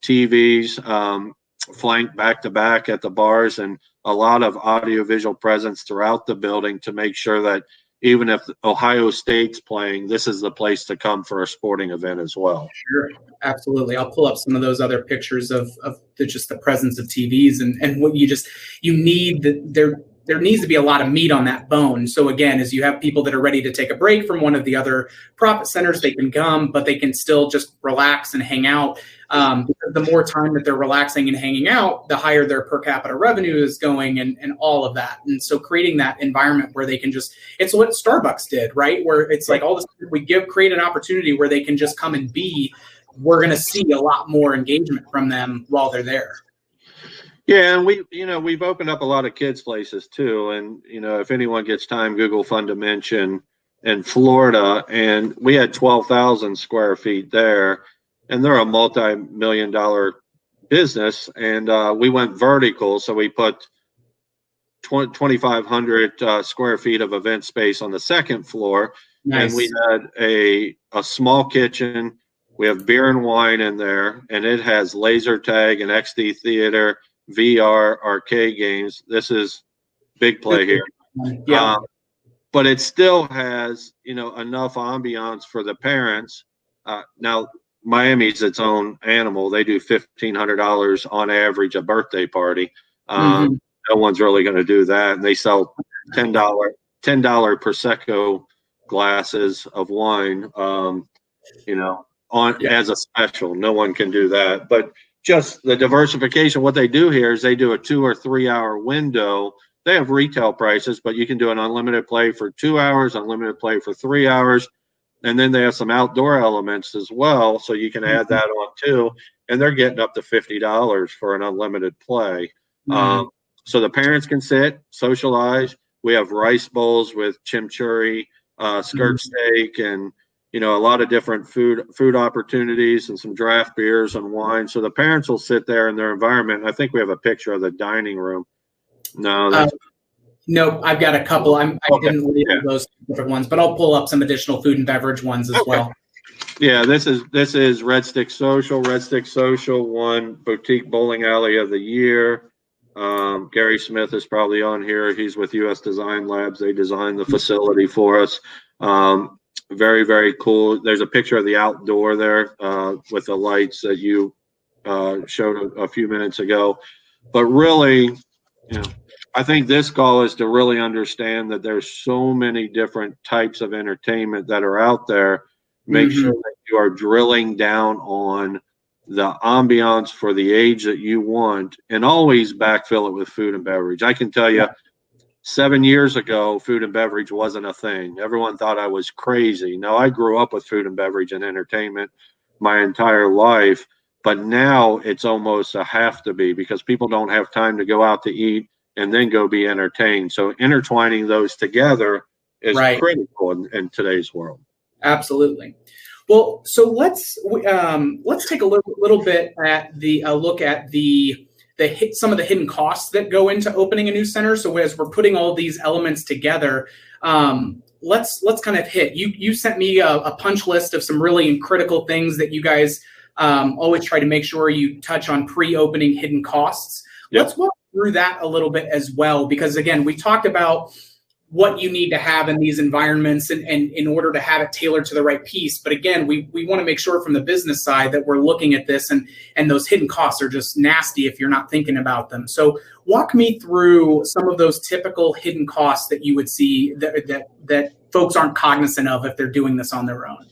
TVs flanked back to back at the bars, and a lot of audiovisual presence throughout the building to make sure that even if Ohio State's playing, this is the place to come for a sporting event as well. Sure, absolutely. I'll pull up some of those other pictures of just the presence of TVs and what you need. There needs to be a lot of meat on that bone. So again, as you have people that are ready to take a break from one of the other profit centers, they can come, but they can still just relax and hang out. The more time that they're relaxing and hanging out, the higher their per capita revenue is going, and all of that. And so creating that environment where they can it's what Starbucks did, right? Where it's like all this, create an opportunity where they can just come and be. We're going to see a lot more engagement from them while they're there. Yeah, and we've opened up a lot of kids' places too. And if anyone gets time, Google Fun Dimension in Florida, and we had 12,000 square feet there, and they're a multi-million-dollar business. And we went vertical, so we put 2,500 square feet of event space on the second floor. Nice. And we had a small kitchen. We have beer and wine in there, and it has laser tag and XD theater, VR, arcade games. This is big play here. Yeah. But it still has, enough ambiance for the parents. Now, Miami's its own animal. They do $1,500 on average a birthday party. No one's really going to do that. And they sell $10 Prosecco glasses of wine, as a special. No one can do that. But just the diversification, what they do here is they do a 2 or 3 hour window. They have retail prices, but you can do an unlimited play for 2 hours, unlimited play for 3 hours. And then they have some outdoor elements as well. So you can add that on too. And they're getting up to $50 for an unlimited play. So the parents can sit, socialize. We have rice bowls with chimichurri, skirt steak, and a lot of different food opportunities and some draft beers and wine. So the parents will sit there in their environment. I think we have a picture of the dining room. No, nope. I've got a couple. I didn't leave those different ones, but I'll pull up some additional food and beverage ones as well. Yeah, this is Red Stick Social. Red Stick Social won Boutique Bowling Alley of the Year. Gary Smith is probably on here. He's with US Design Labs. They designed the facility for us. Very, very cool. There's a picture of the outdoor there with the lights that you showed a few minutes ago. But really, I think this goal is to really understand that there's so many different types of entertainment that are out there. Make sure that you are drilling down on the ambiance for the age that you want, and always backfill it with food and beverage. I can tell you, 7 years ago, food and beverage wasn't a thing. Everyone thought I was crazy. Now, I grew up with food and beverage and entertainment my entire life, but now it's almost a have to be, because people don't have time to go out to eat and then go be entertained. So intertwining those together is critical in today's world. Absolutely. Well, so let's take a little bit at the look at some of the hidden costs that go into opening a new center. So as we're putting all these elements together, let's kind of hit. You sent me a punch list of some really critical things that you guys always try to make sure you touch on pre-opening hidden costs. Yep. Let's walk through that a little bit as well, because again, we talked about what you need to have in these environments and in order to have it tailored to the right piece. But again, we want to make sure from the business side that we're looking at this, and those hidden costs are just nasty if you're not thinking about them. So walk me through some of those typical hidden costs that you would see that folks aren't cognizant of if they're doing this on their own.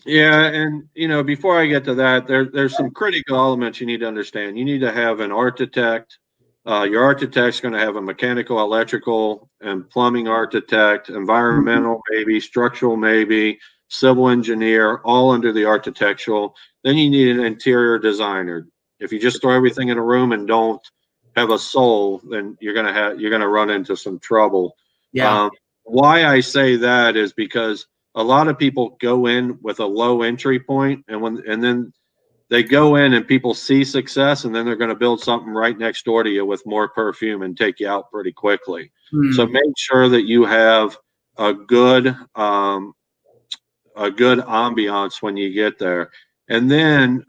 Yeah, and before I get to that, there's some critical elements you need to understand. You need to have an architect. Your architect's going to have a mechanical, electrical, and plumbing architect, environmental maybe, structural maybe, civil engineer, all under the architectural. Then you need an interior designer. If you just throw everything in a room and don't have a soul, then you're gonna run into some trouble. Yeah. Why I say that is because a lot of people go in with a low entry point, and then they go in and people see success, and then they're going to build something right next door to you with more perfume and take you out pretty quickly. So make sure that you have a good ambiance when you get there. And then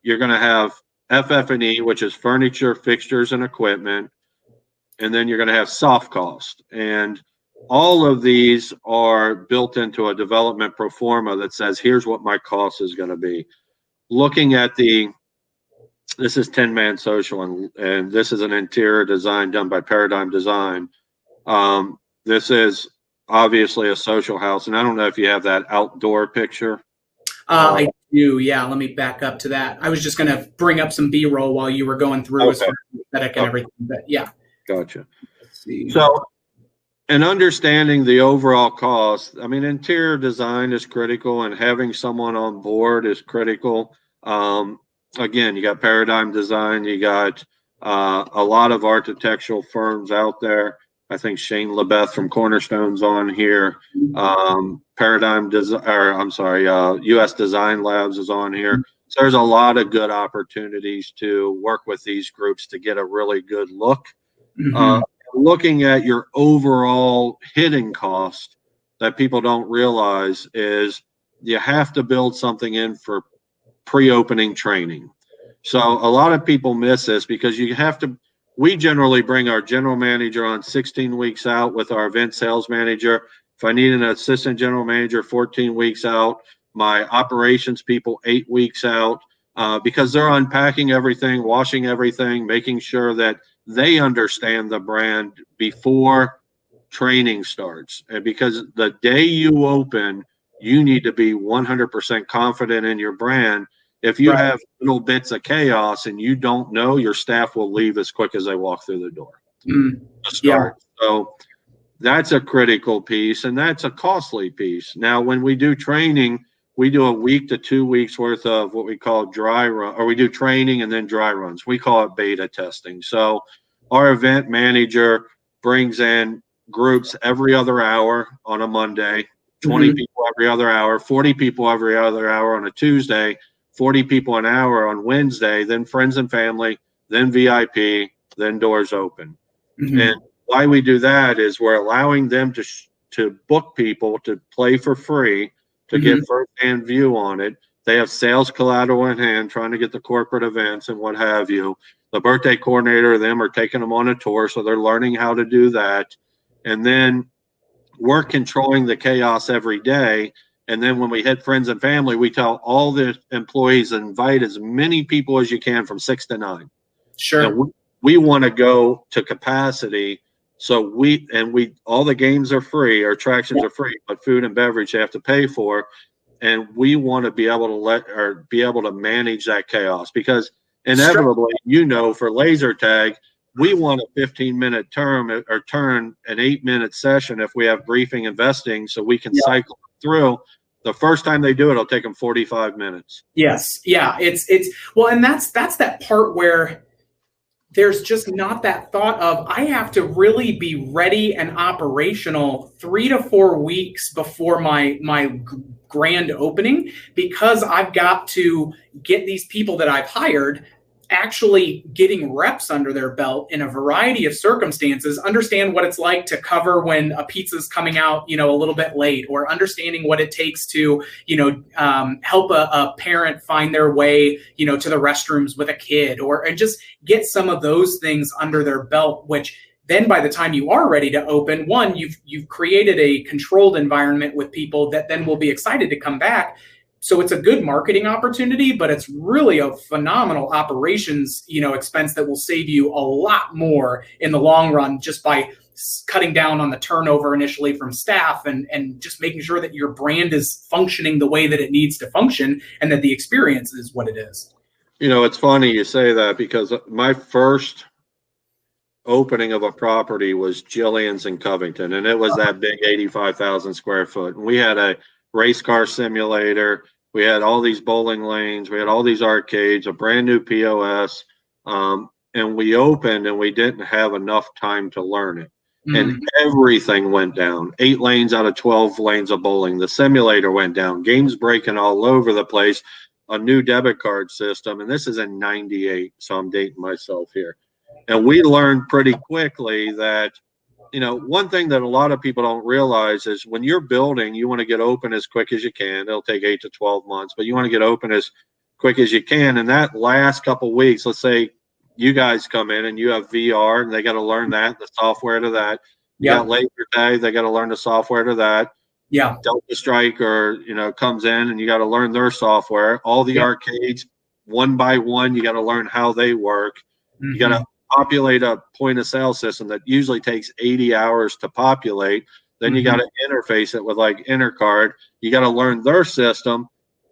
you're going to have FF&E, which is furniture, fixtures, and equipment. And then you're going to have soft cost. And all of these are built into a development pro forma that says, here's what my cost is going to be. Looking at this is 10 Man Social, and this is an interior design done by Paradigm Design. This is obviously a social house, and I don't know if you have that outdoor picture. I do, yeah. Let me back up to that. I was just going to bring up some B-roll while you were going through as far as aesthetic and everything, but yeah. Gotcha. Let's see. So, and understanding the overall cost, I mean, interior design is critical, and having someone on board is critical. Again, you got Paradigm Design, you got a lot of architectural firms out there. I think Shane LeBeth from Cornerstone's on here. US Design Labs is on here. So there's a lot of good opportunities to work with these groups to get a really good look. Looking at your overall hitting cost that people don't realize is you have to build something in for pre-opening training. So a lot of people miss this because we generally bring our general manager on 16 weeks out with our event sales manager. If I need an assistant general manager, 14 weeks out, my operations people, 8 weeks out, because they're unpacking everything, washing everything, making sure that they understand the brand before training starts. And because the day you open, you need to be 100% confident in your brand. If you have little bits of chaos and you don't know, your staff will leave as quick as they walk through the door to start. So that's a critical piece, and that's a costly piece. Now, when we do training, we do a week to 2 weeks worth of what we call dry run, or we do training and then dry runs. We call it beta testing. So our event manager brings in groups every other hour on a Monday, 20 people every other hour, 40 people every other hour on a Tuesday, 40 people an hour on Wednesday, then friends and family, then VIP, then doors open. And why we do that is we're allowing them to book people to play for free, to get first-hand view on it. They have sales collateral in hand, trying to get the corporate events and what have you. The birthday coordinator, them are taking them on a tour, so they're learning how to do that. And then we're controlling the chaos every day. And then when we hit friends and family, we tell all the employees, invite as many people as you can from 6 to 9. Sure. And we want to go to capacity. So all the games are free, our attractions are free, but food and beverage you have to pay for. And we want to be able to manage that chaos, because inevitably, for laser tag, we want a 15-minute term or turn an 8-minute session if we have briefing investing, so we can cycle through. The first time they do it, it'll take them 45 minutes. Yes. Yeah. It's well, and that's that part where there's just not that thought of, I have to really be ready and operational 3 to 4 weeks before my grand opening, because I've got to get these people that I've hired actually getting reps under their belt in a variety of circumstances, understand what it's like to cover when a pizza's coming out, a little bit late, or understanding what it takes to, help a parent find their way, to the restrooms with a kid, and just get some of those things under their belt, which then by the time you are ready to open, one, you've created a controlled environment with people that then will be excited to come back. So it's a good marketing opportunity, but it's really a phenomenal operations, expense that will save you a lot more in the long run, just by cutting down on the turnover initially from staff and just making sure that your brand is functioning the way that it needs to function and that the experience is what it is. It's funny you say that, because my first opening of a property was Jillian's in Covington, and it was that big 85,000 square foot. And we had a race car simulator. We had all these bowling lanes. We had all these arcades, a brand new POS. And we opened and we didn't have enough time to learn it. And everything went down. 8 lanes out of 12 lanes of bowling. The simulator went down. Games breaking all over the place. A new debit card system. And this is in 98. So I'm dating myself here. And we learned pretty quickly that, you know, one thing that a lot of people don't realize is when you're building, you want to get open as quick as you can. It'll take 8 to 12 months, but you want to get open as quick as you can. And that last couple of weeks, let's say you guys come in and you have VR and they got to learn that, the software to that. You got laser tag, they got to learn the software to that. Yeah. Delta Strike or, you know, comes in and you got to learn their software. All the arcades, one by one, you got to learn how they work. You got to populate a point of sale system that usually takes 80 hours to populate. Then you got to interface it with like Intercard. You got to learn their system.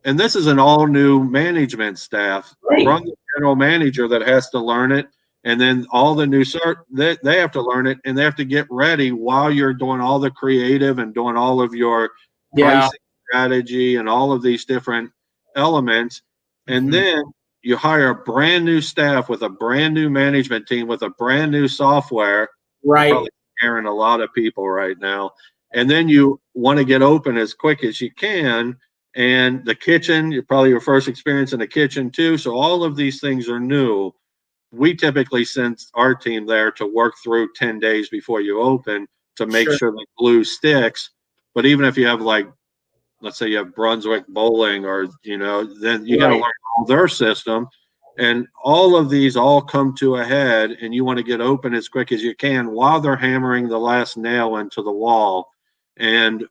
And this is an all new management staff from the general manager that has to learn it. And then all the new they have to learn it and they have to get ready while you're doing all the creative and doing all of your pricing strategy and all of these different elements. And then you hire a brand new staff with a brand new management team with a brand new software. Right. Probably scaring a lot of people right now. And then you want to get open as quick as you can. And the kitchen, you're probably your first experience in the kitchen too. So all of these things are new. We typically send our team there to work through 10 days before you open to make sure the glue sticks. But even if you have like, let's say you have Brunswick Bowling or, you know, then you got to learn all their system. And all of these all come to a head and you want to get open as quick as you can while they're hammering the last nail into the wall. And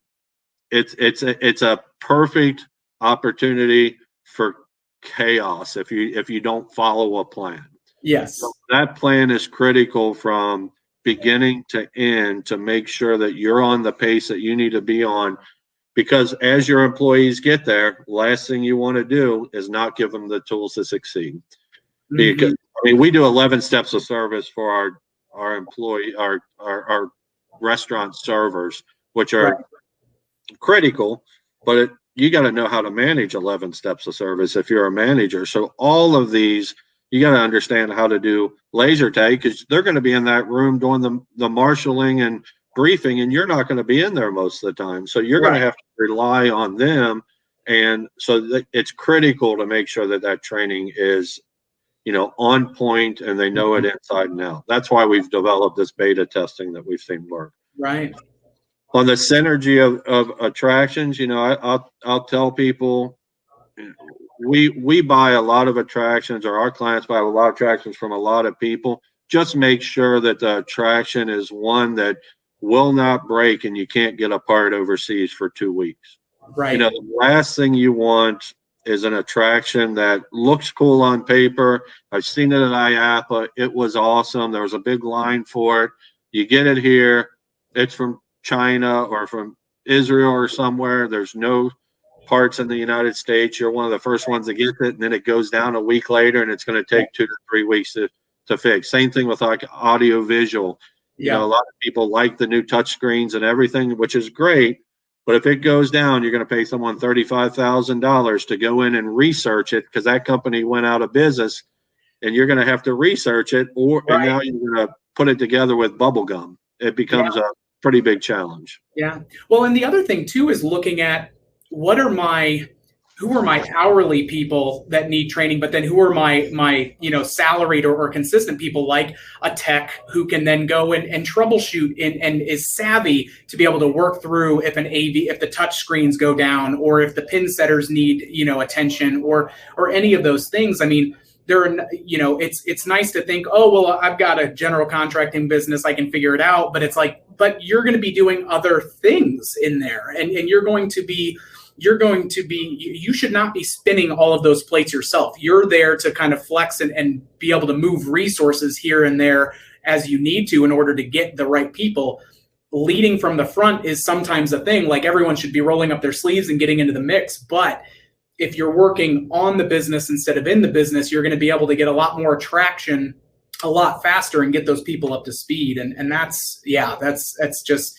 it's a perfect opportunity for chaos if you don't follow a plan. Yes. So that plan is critical from beginning to end to make sure that you're on the pace that you need to be on, because as your employees get there, last thing you want to do is not give them the tools to succeed. Because I mean, we do 11 steps of service for our employee, our restaurant servers, which are critical, but you got to know how to manage 11 steps of service if you're a manager. So all of these, you got to understand how to do laser tag, because they're going to be in that room doing the marshaling and briefing, and you're not going to be in there most of the time. So you're going to have to rely on them. And so it's critical to make sure that that training is, you know, on point and they know it inside and out. That's why we've developed this beta testing that we've seen work. Right. On the synergy of attractions, you know, I'll tell people, we buy a lot of attractions, or our clients buy a lot of attractions from a lot of people. Just make sure that the attraction is one that will not break and you can't get a part overseas for 2 weeks. Right. You know, the last thing you want is an attraction that looks cool on paper. I've seen it at IAAPA. It was awesome. There was a big line for it. You get it here. It's from China or from Israel or somewhere. There's no parts in the United States. You're one of the first ones to get it, and then it goes down a week later, and it's going to take 2 to 3 weeks to fix. Same thing with like audio visual. You know, a lot of people like the new touch screens and everything, which is great. But if it goes down, you're going to pay someone $35,000 to go in and research it, because that company went out of business, and you're going to have to research it, and now you're going to put it together with bubble gum. It becomes a pretty big challenge. Yeah. Well, and the other thing too is looking at who are my hourly people that need training, but then who are my you know, salaried or consistent people, like a tech who can then go and troubleshoot and is savvy to be able to work through if the touch screens go down, or if the pin setters need, you know, attention, or any of those things. I mean, you know, it's nice to think, oh, well, I've got a general contracting business, I can figure it out. But it's like, but you're going to be doing other things in there, and you should not be spinning all of those plates yourself. You're there to kind of flex and be able to move resources here and there as you need to in order to get the right people. Leading from the front is sometimes a thing. Like, everyone should be rolling up their sleeves and getting into the mix. But if you're working on the business instead of in the business, you're going to be able to get a lot more traction a lot faster and get those people up to speed. And that's just,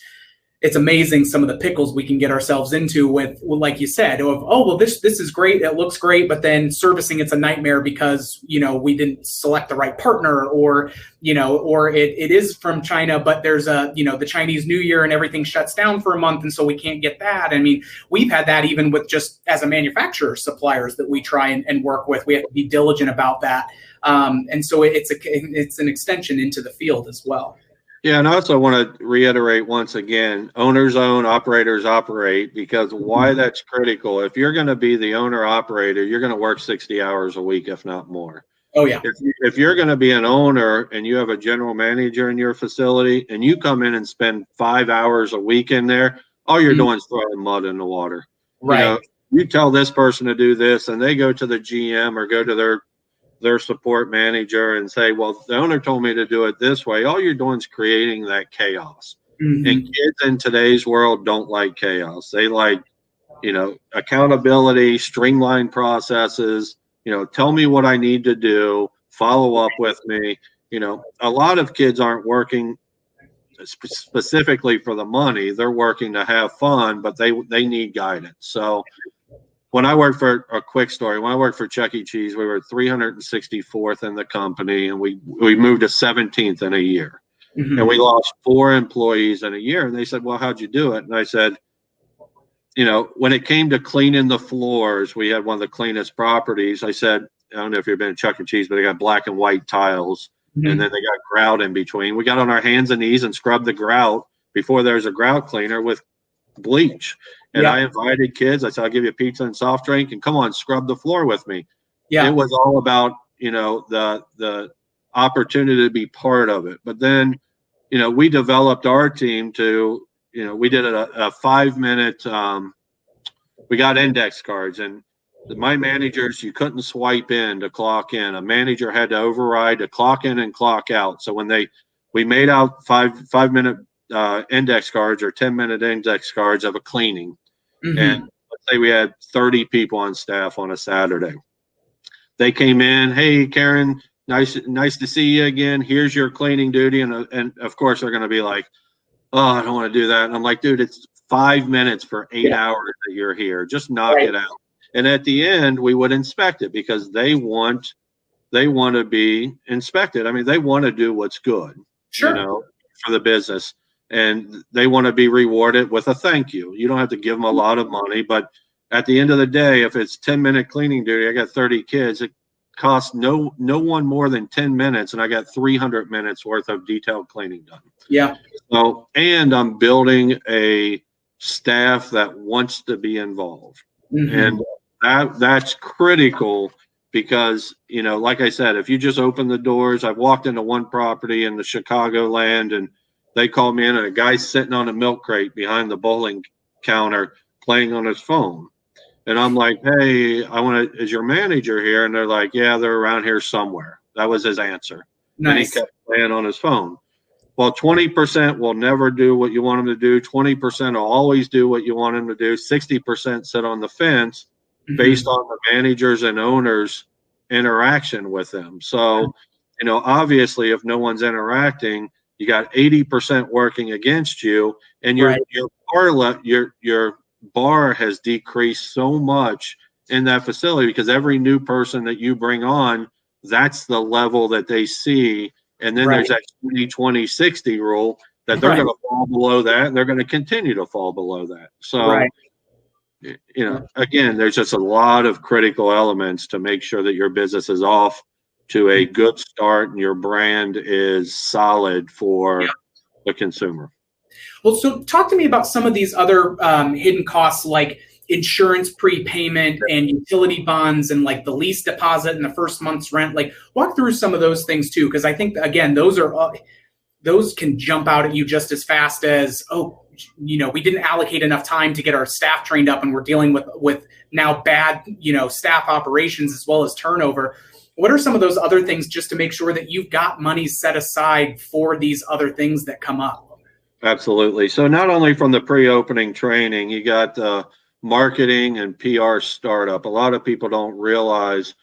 it's amazing some of the pickles we can get ourselves into with like you said, well, this is great, it looks great, but then servicing it's a nightmare because, we didn't select the right partner, or, or it is from China, but there's the Chinese New Year and everything shuts down for a month, and so we can't get that. I mean, we've had that even with just as a manufacturer, suppliers that we try and work with. We have to be diligent about that. And so it's an extension into the field as well. Yeah, and I also want to reiterate once again, owners own, operators operate, because why that's critical. If you're going to be the owner operator, you're going to work 60 hours a week, if not more. Oh, yeah. If you're going to be an owner and you have a general manager in your facility and you come in and spend 5 hours a week in there, all you're doing is throwing mud in the water. Right. You tell this person to do this and they go to the GM or go to their support manager and say, well, the owner told me to do it this way. All you're doing is creating that chaos. And kids in today's world don't like chaos. They like, accountability, streamlined processes, tell me what I need to do, follow up with me. A lot of kids aren't working specifically for the money. They're working to have fun, but they need guidance. So when I worked for a quick story, when I worked for Chuck E. Cheese, we were 364th in the company, and we moved to 17th in a year. And we lost 4 employees in a year. And they said, well, how'd you do it? And I said, when it came to cleaning the floors, we had one of the cleanest properties. I said, I don't know if you've been to Chuck E. Cheese, but they got black and white tiles, and then they got grout in between. We got on our hands and knees and scrubbed the grout before there's a grout cleaner with bleach. And I invited kids. I said, I'll give you a pizza and soft drink, and come on, scrub the floor with me. Yeah. It was all about, the opportunity to be part of it. But then, we developed our team to, we did a 5-minute, we got index cards, and my managers, you couldn't swipe in to clock in. A manager had to override to clock in and clock out. So when we made out 5-minute index cards or 10-minute index cards of a cleaning. And let's say we had 30 people on staff on a Saturday. They came in, hey, Karen, nice to see you again. Here's your cleaning duty. And of course, they're going to be like, oh, I don't want to do that. And I'm like, dude, it's 5 minutes for 8 hours that you're here. Just knock it out. And at the end, we would inspect it because they want to be inspected. I mean, they want to do what's good, for the business. And they want to be rewarded with a thank you. You don't have to give them a lot of money, but at the end of the day, if it's 10-minute cleaning duty, I got 30 kids, it costs no one more than 10 minutes, and I got 300 minutes worth of detailed cleaning done. Yeah. So, and I'm building a staff that wants to be involved. And that's critical because, like I said, if you just open the doors, I've walked into one property in the Chicagoland, and they called me in, and a guy's sitting on a milk crate behind the bowling counter playing on his phone. And I'm like, hey, is your manager here? And they're like, yeah, they're around here somewhere. That was his answer. Nice. And he kept playing on his phone. Well, 20% will never do what you want them to do. 20% will always do what you want them to do. 60% sit on the fence based on the managers and owners' interaction with them. So, obviously, if no one's interacting, you got 80% working against you, and your bar has decreased so much in that facility because every new person that you bring on, that's the level that they see. And then there's that 20-20-60 rule that they're going to fall below that, and they're going to continue to fall below that. So, again, there's just a lot of critical elements to make sure that your business is off to a good start and your brand is solid for the consumer. Well, so talk to me about some of these other hidden costs like insurance prepayment and utility bonds and like the lease deposit and the first month's rent. Like walk through some of those things too, because I think, again, those can jump out at you just as fast as, we didn't allocate enough time to get our staff trained up and we're dealing with now bad, staff operations as well as turnover. What are some of those other things just to make sure that you've got money set aside for these other things that come up? Absolutely. So not only from the pre-opening training, you got marketing and PR startup. A lot of people don't realize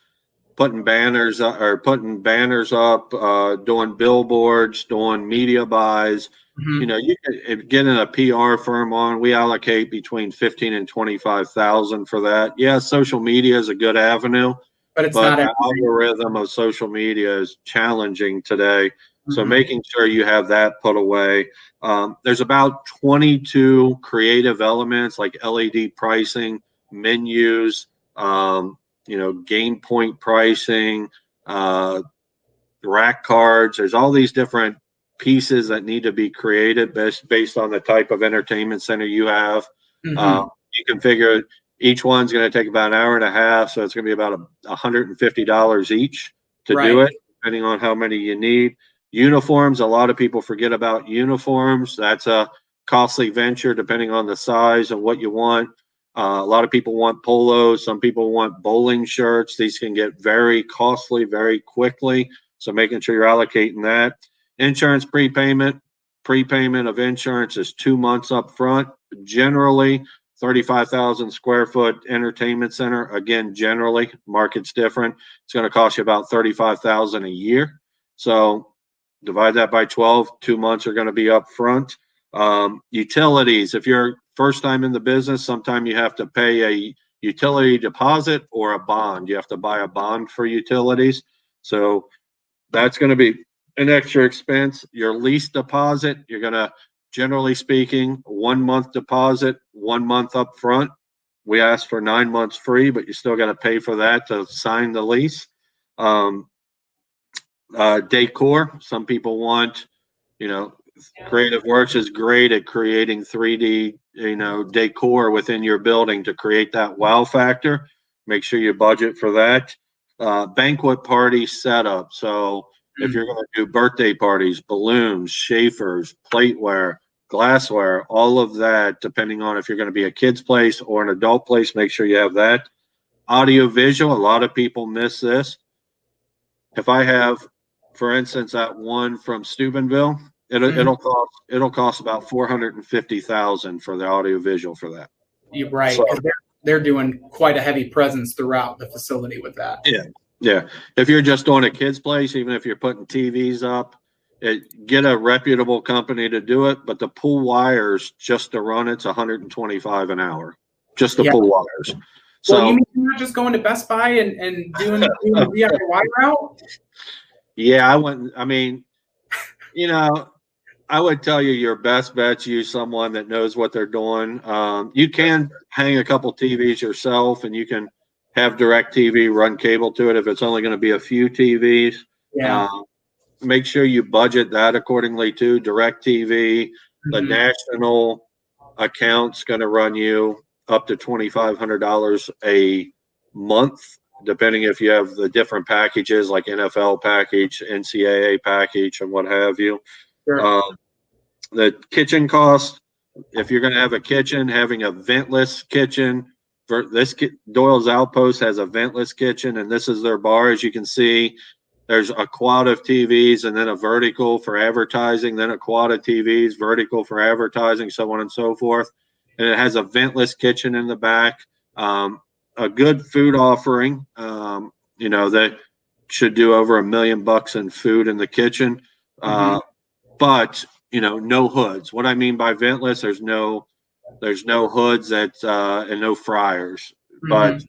putting banners up, doing billboards, doing media buys. you know, you can get in a PR firm on. We allocate between 15 and 25,000 for that. Yeah, social media is a good avenue, but it's not the algorithm of social media is challenging today. So Mhm. making sure you have that put away. There's about 22 creative elements like LED pricing, menus, you know, gain point pricing, rack cards. There's all these different pieces that need to be created based on the type of entertainment center you have. Mhm. You can figure each one's going to take about an hour and a half, so it's going to be about $150 each to Right. do it, depending on how many you need. Uniforms, a lot of people forget about uniforms. That's a costly venture depending on the size and what you want. A lot of people want polos. Some people want bowling shirts. These can get very costly very quickly. So making sure you're allocating that. Insurance prepayment of insurance is 2 months up front. Generally, 35,000 square foot entertainment center. Again, generally, market's different. It's going to cost you about 35,000 a year. So divide that by 12. 2 months are going to be up front. Utilities, if you're first time in the business, sometime you have to pay a utility deposit or a bond. You have to buy a bond for utilities. So that's going to be an extra expense. Your lease deposit, you're going to, generally speaking, 1 month deposit, 1 month up front. We ask for 9 months free, but you still got to pay for that to sign the lease. Decor, some people want, you know, Creative Works is great at creating 3D, you know, decor within your building to create that wow factor. Make sure you budget for that. Banquet party setup. So if you're going to do birthday parties, balloons, Schaefer's, plateware, glassware, all of that, depending on if you're going to be a kid's place or an adult place, make sure you have that. Audio visual, a lot of people miss this. If I have, for instance, that one from Steubenville, it'll cost about 450,000 for the audio visual for that. You're right, because they're doing quite a heavy presence throughout the facility with that. Yeah. If you're just doing a kid's place, even if you're putting TVs up, get a reputable company to do it. But the pull wires just to run it's $125 an hour, just to pull wires. So well, you mean you're just going to Best Buy and doing the DIY route? Yeah, I wouldn't. I mean, you know, I would tell you your best bet's use someone that knows what they're doing. You can hang a couple TVs yourself, and you can have DirecTV run cable to it if it's only going to be a few TVs. Yeah. Make sure you budget that accordingly too. DirecTV, the national account's going to run you up to $2,500 a month, depending if you have the different packages like NFL package, NCAA package, and what have you. Sure. The kitchen cost, if you're going to have a kitchen, having a ventless kitchen. For this, Doyle's Outpost has a ventless kitchen, and this is their bar. As you can see, there's a quad of TVs and then a vertical for advertising, then a quad of TVs, vertical for advertising, so on and so forth. And it has a ventless kitchen in the back. A good food offering. You know, that should do over $1 million in food in the kitchen. But, you know, no hoods. What I mean by ventless, there's no hoods that and no fryers. But,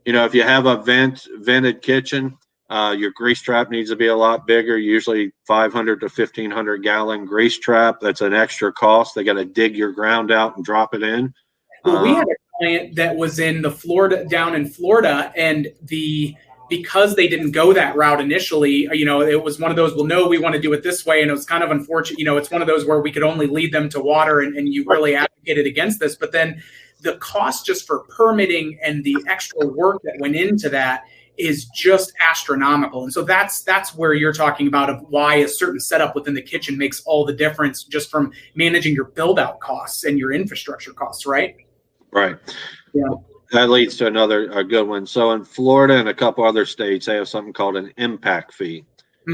you know, if you have a vented kitchen, your grease trap needs to be a lot bigger, usually 500 to 1,500 gallon grease trap. That's an extra cost. They got to dig your ground out and drop it in. Well, we had a client that was down in Florida, and because they didn't go that route initially, you know, it was one of those, well, no, we want to do it this way. And it was kind of unfortunate. You know, it's one of those where we could only lead them to water, and you really advocated against this. But then the cost just for permitting and the extra work that went into that is just astronomical. And so that's where you're talking about of why a certain setup within the kitchen makes all the difference, just from managing your build out costs and your infrastructure costs, right? Right. Yeah. That leads to a good one. So in Florida and a couple other states, they have something called an impact fee.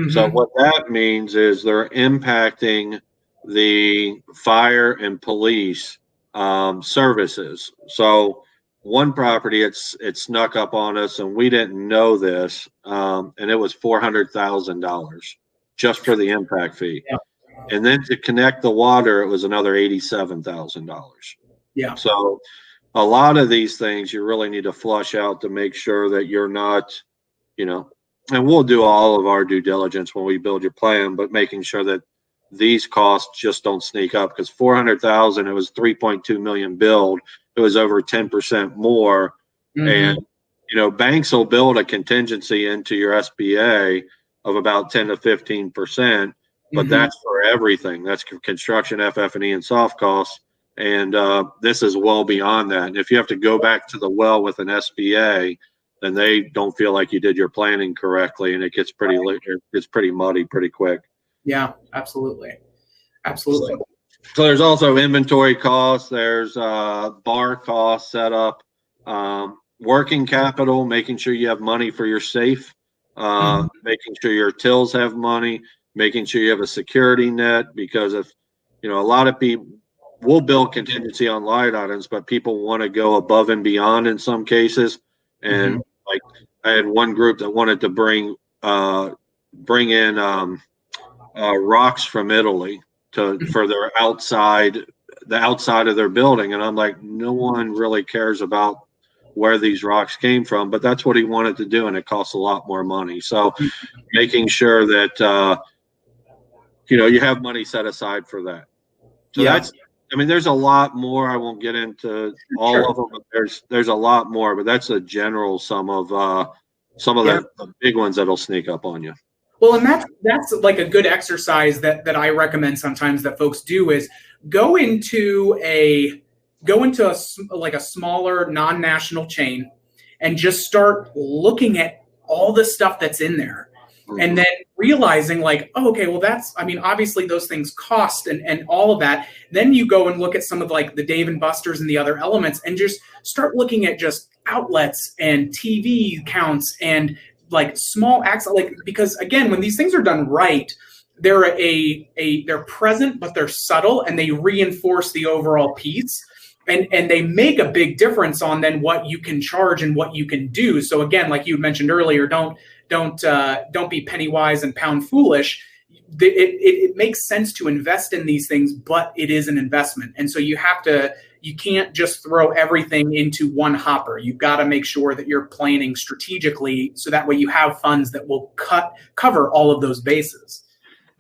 So what that means is they're impacting the fire and police services. So one property, it snuck up on us, and we didn't know this, and it was $400,000 just for the impact fee. And then to connect the water, it was another $87,000. Yeah. So a lot of these things you really need to flush out to make sure that you're not, and we'll do all of our due diligence when we build your plan, but making sure that these costs just don't sneak up, because 400,000, it was 3.2 million build. It was over 10% more. And, banks will build a contingency into your SBA of about 10 to 15%, but that's for everything. That's construction, FF&E, and soft costs. And this is well beyond that. And if you have to go back to the well with an SBA, then they don't feel like you did your planning correctly, and it gets pretty muddy pretty quick. Yeah, absolutely. Absolutely. So there's also inventory costs. There's bar costs set up, working capital, making sure you have money for your safe, making sure your tills have money, making sure you have a security net, because if, a lot of people will build contingency on light items, but people want to go above and beyond in some cases. And like I had one group that wanted to bring in rocks from Italy for their outside of their building, and I'm like, no one really cares about where these rocks came from, but that's what he wanted to do, and it costs a lot more money. So making sure that you have money set aside for that. So there's a lot more. I won't get into all of them, but there's a lot more, but that's a general sum of the big ones that'll sneak up on you. Well, and that's like a good exercise that I recommend sometimes that folks do is go into a smaller non-national chain and just start looking at all the stuff that's in there. And then realizing like, oh, okay, well obviously those things cost and all of that. Then you go and look at some of like the Dave & Buster's and the other elements and just start looking at just outlets and TV counts and like small acts, because again, when these things are done right, they're present, but they're subtle and they reinforce the overall piece. And they make a big difference on then what you can charge and what you can do. So again, like you mentioned earlier, don't be penny wise and pound foolish. It makes sense to invest in these things, but it is an investment. And so you can't just throw everything into one hopper. You've got to make sure that you're planning strategically so that way you have funds that will cover all of those bases.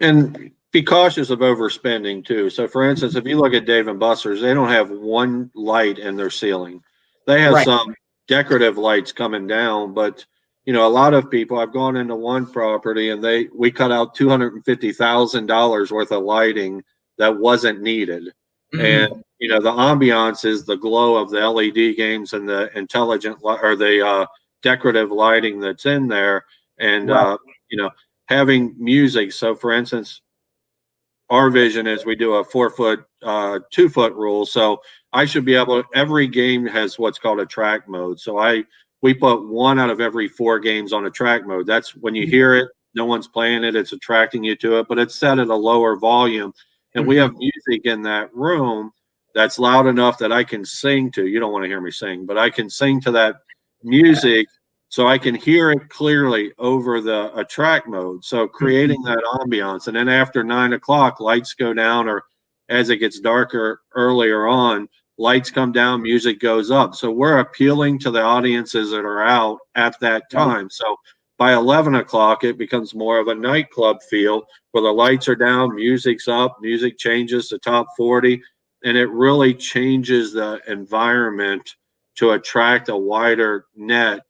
And be cautious of overspending too. So for instance, if you look at Dave & Buster's, they don't have one light in their ceiling. They have some decorative lights coming down, but a lot of people, I've gone into one property and we cut out $250,000 worth of lighting that wasn't needed. And the ambiance is the glow of the LED games and the the decorative lighting that's in there, and having music. So for instance, our vision is we do a 4-foot, 2-foot rule. So I should be able to, every game has what's called a track mode. So we put 1 out of every 4 games on a track mode. That's when you hear it, no one's playing it, it's attracting you to it, but it's set at a lower volume. And we have music in that room that's loud enough that I can sing to. You don't want to hear me sing, but I can sing to that music so I can hear it clearly over a track mode. So creating that ambiance. And then after 9 o'clock, lights go down, or as it gets darker earlier on, lights come down, music goes up. So we're appealing to the audiences that are out at that time. So by 11 o'clock, it becomes more of a nightclub feel where the lights are down, music's up, music changes to top 40, and it really changes the environment to attract a wider net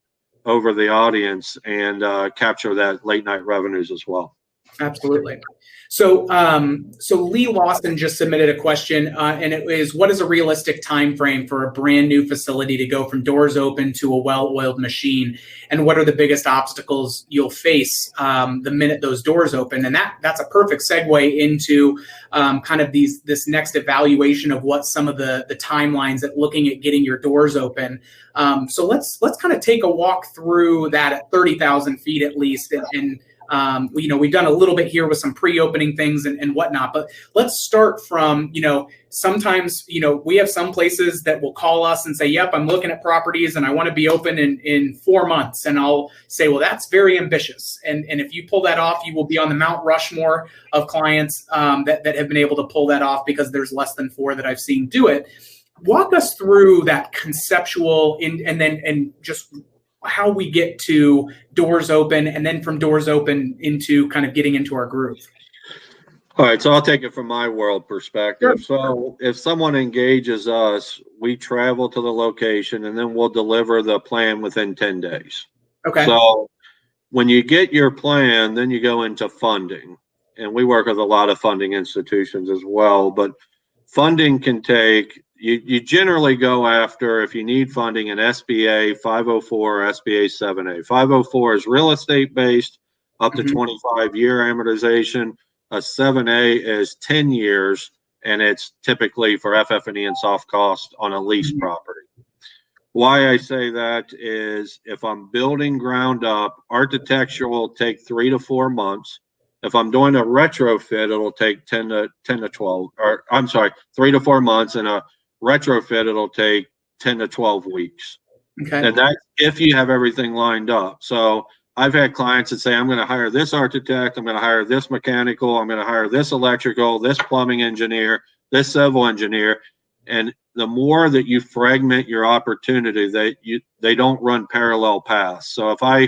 over the audience and capture that late night revenues as well. Absolutely. So Lee Lawson just submitted a question, and it is, what is a realistic time frame for a brand new facility to go from doors open to a well-oiled machine? And what are the biggest obstacles you'll face the minute those doors open? And that's a perfect segue into kind of this next evaluation of what some of the timelines at looking at getting your doors open. So let's kind of take a walk through that at 30,000 feet at least, and We've done a little bit here with some pre-opening things and whatnot, but let's start from, sometimes, we have some places that will call us and say, yep, I'm looking at properties and I want to be open in 4 months. And I'll say, well, that's very ambitious. And if you pull that off, you will be on the Mount Rushmore of clients that have been able to pull that off, because there's less than 4 that I've seen do it. Walk us through that conceptual and just how we get to doors open, and then from doors open into kind of getting into our groove. All right, so I'll take it from my world perspective. Sure. So if someone engages us, we travel to the location and then we'll deliver the plan within 10 days. Okay. So when you get your plan, then you go into funding. And we work with a lot of funding institutions as well, but funding can take, you generally go after, if you need funding, an SBA 504 or SBA 7A. 504 is real estate based, up to 25-year amortization. A 7A is 10 years, and it's typically for FF&E and soft cost on a leased property. Why I say that is, if I'm building ground up, architecture will take 3 to 4 months. If I'm doing a retrofit, it'll take 10 to 12, or I'm sorry, 3 to 4 months, and a retrofit, it'll take 10 to 12 weeks. Okay. And that's if you have everything lined up. So I've had clients that say, I'm going to hire this architect, I'm going to hire this mechanical, I'm going to hire this electrical, this plumbing engineer, this civil engineer. And the more that you fragment your opportunity, they don't run parallel paths. So if I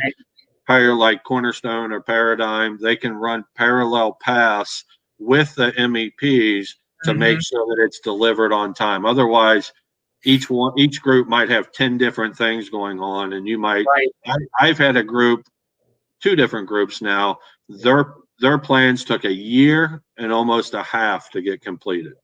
hire like Cornerstone or Paradigm, they can run parallel paths with the MEPs to make sure that it's delivered on time. Otherwise, each group might have 10 different things going on, and you might. I've had a group, 2 different groups now. Their plans took a year and almost a half to get completed,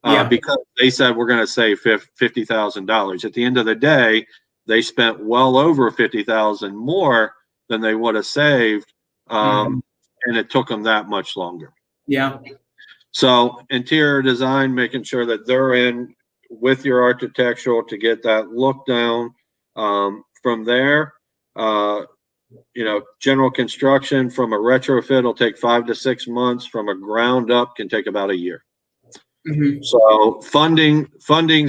because they said we're going to save $50,000. At the end of the day, they spent well over $50,000 more than they would have saved, and it took them that much longer. Yeah. So interior design, making sure that they're in with your architectural to get that look down. From there, general construction from a retrofit will take 5 to 6 months. From a ground up can take about a year. So funding's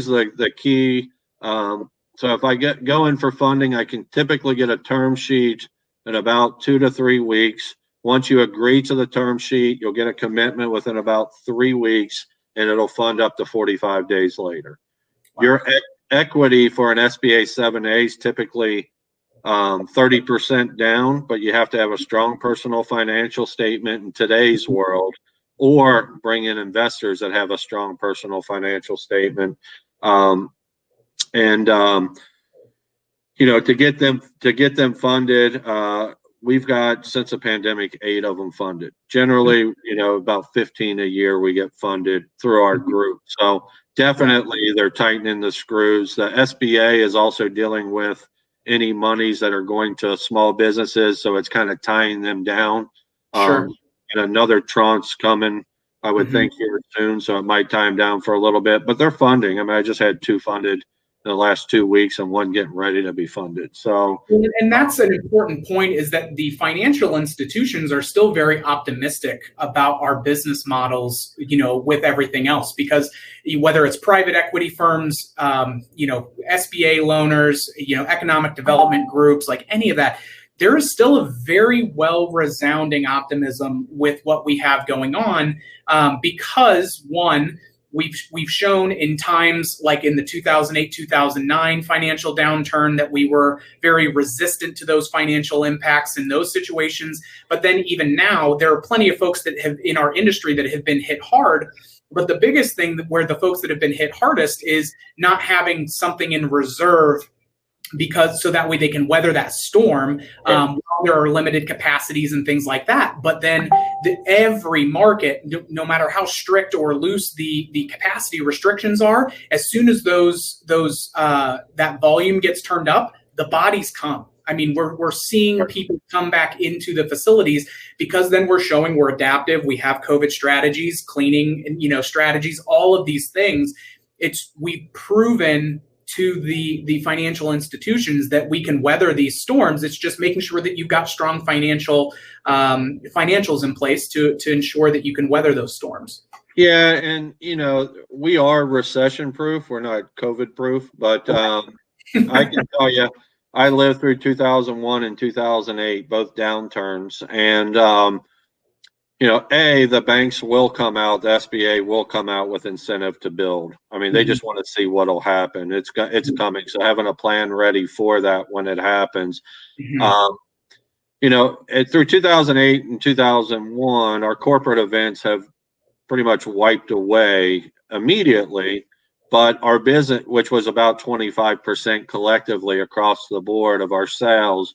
the key. So if I go in for funding, I can typically get a term sheet in about 2 to 3 weeks. Once you agree to the term sheet, you'll get a commitment within about 3 weeks, and it'll fund up to 45 days later. Wow. Your equity for an SBA 7A is typically 30% down, but you have to have a strong personal financial statement in today's world, or bring in investors that have a strong personal financial statement. To get them funded, we've got, since the pandemic, 8 of them funded. Generally, about 15 a year we get funded through our group. So definitely they're tightening the screws. The SBA is also dealing with any monies that are going to small businesses, so it's kind of tying them down. Sure. And another tranche coming, I would think, here soon, so it might tie them down for a little bit. But they're funding. I mean, I just had 2 funded in the last 2 weeks, and 1 getting ready to be funded. So, and that's an important point, is that the financial institutions are still very optimistic about our business models, with everything else, because whether it's private equity firms, SBA loaners, economic development groups, like any of that, there is still a very well-resounding optimism with what we have going on, because one, we've shown in times like in the 2008, 2009 financial downturn that we were very resistant to those financial impacts in those situations. But then even now, there are plenty of folks that have in our industry that have been hit hard. But the biggest thing where the folks that have been hit hardest is not having something in reserve, because so that way they can weather that storm. While there are limited capacities and things like that. But then every market, no matter how strict or loose the capacity restrictions are, as soon as that volume gets turned up, the bodies come. I mean, we're seeing people come back into the facilities, because then we're showing we're adaptive. We have COVID strategies, cleaning, strategies, all of these things. We've proven to the financial institutions that we can weather these storms. It's just making sure that you've got strong financials in place to ensure that you can weather those storms. Yeah, and we are recession proof. We're not COVID proof, but I can tell you, I lived through 2001 and 2008, both downturns, and the banks will come out, the SBA will come out with incentive to build. I mean, they just want to see what'll happen. It's coming, so having a plan ready for that when it happens. Through 2008 and 2001, our corporate events have pretty much wiped away immediately, but our business, which was about 25% collectively across the board of our sales,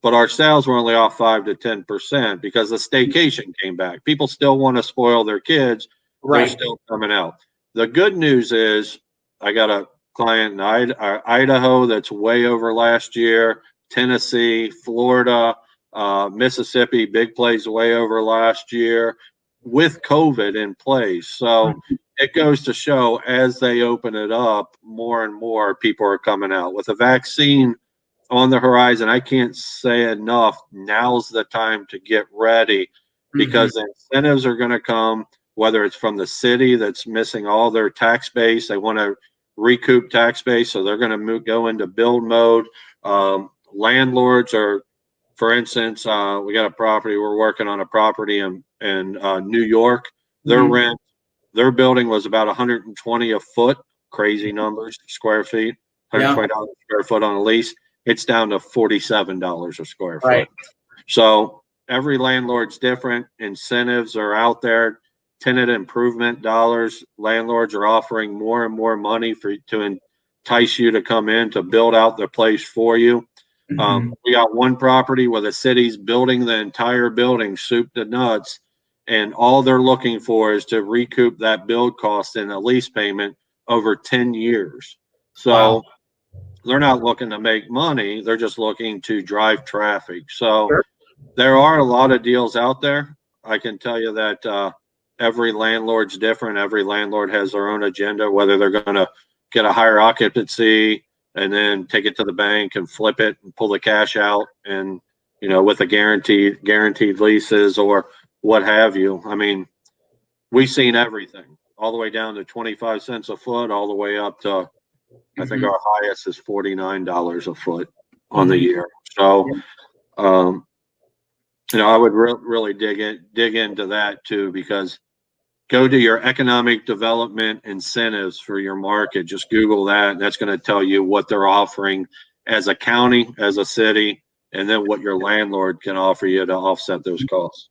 but our sales were only off 5 to 10% because the staycation came back. People still want to spoil their kids. Right. They're still coming out. The good news is I got a client in Idaho that's way over last year, Tennessee, Florida, Mississippi, big plays way over last year with COVID in place. So it goes to show as they open it up, more and more people are coming out. With a vaccine on the horizon, I can't say enough, now's the time to get ready because the incentives are going to come, whether it's from the city that's missing all their tax base. They want to recoup tax base, so they're going to go into build mode. Landlords are, for instance, we got a property, we're working on a property in New York. Their building was about 120 a foot, crazy numbers, square feet, $120 a square foot on a lease. It's down to $47 a square foot. So every landlord's different. Incentives are out there. Tenant improvement dollars. Landlords are offering more and more money to entice you to come in to build out the place for you. We got one property where the city's building the entire building, soup to nuts, and all they're looking for is to recoup that build cost in a lease payment over 10 years. So they're not looking to make money. They're just looking to drive traffic. So there are a lot of deals out there. I can tell you that every landlord's different. Every landlord has their own agenda, whether they're going to get a higher occupancy and then take it to the bank and flip it and pull the cash out and, with a guaranteed leases or what have you. I mean, we've seen everything all the way down to 25 cents a foot, all the way up to, I think our highest is $49 a foot on the year. So, I would really dig into that too, because go to your economic development incentives for your market. Just Google that. And that's going to tell you what they're offering as a county, as a city, and then what your landlord can offer you to offset those costs.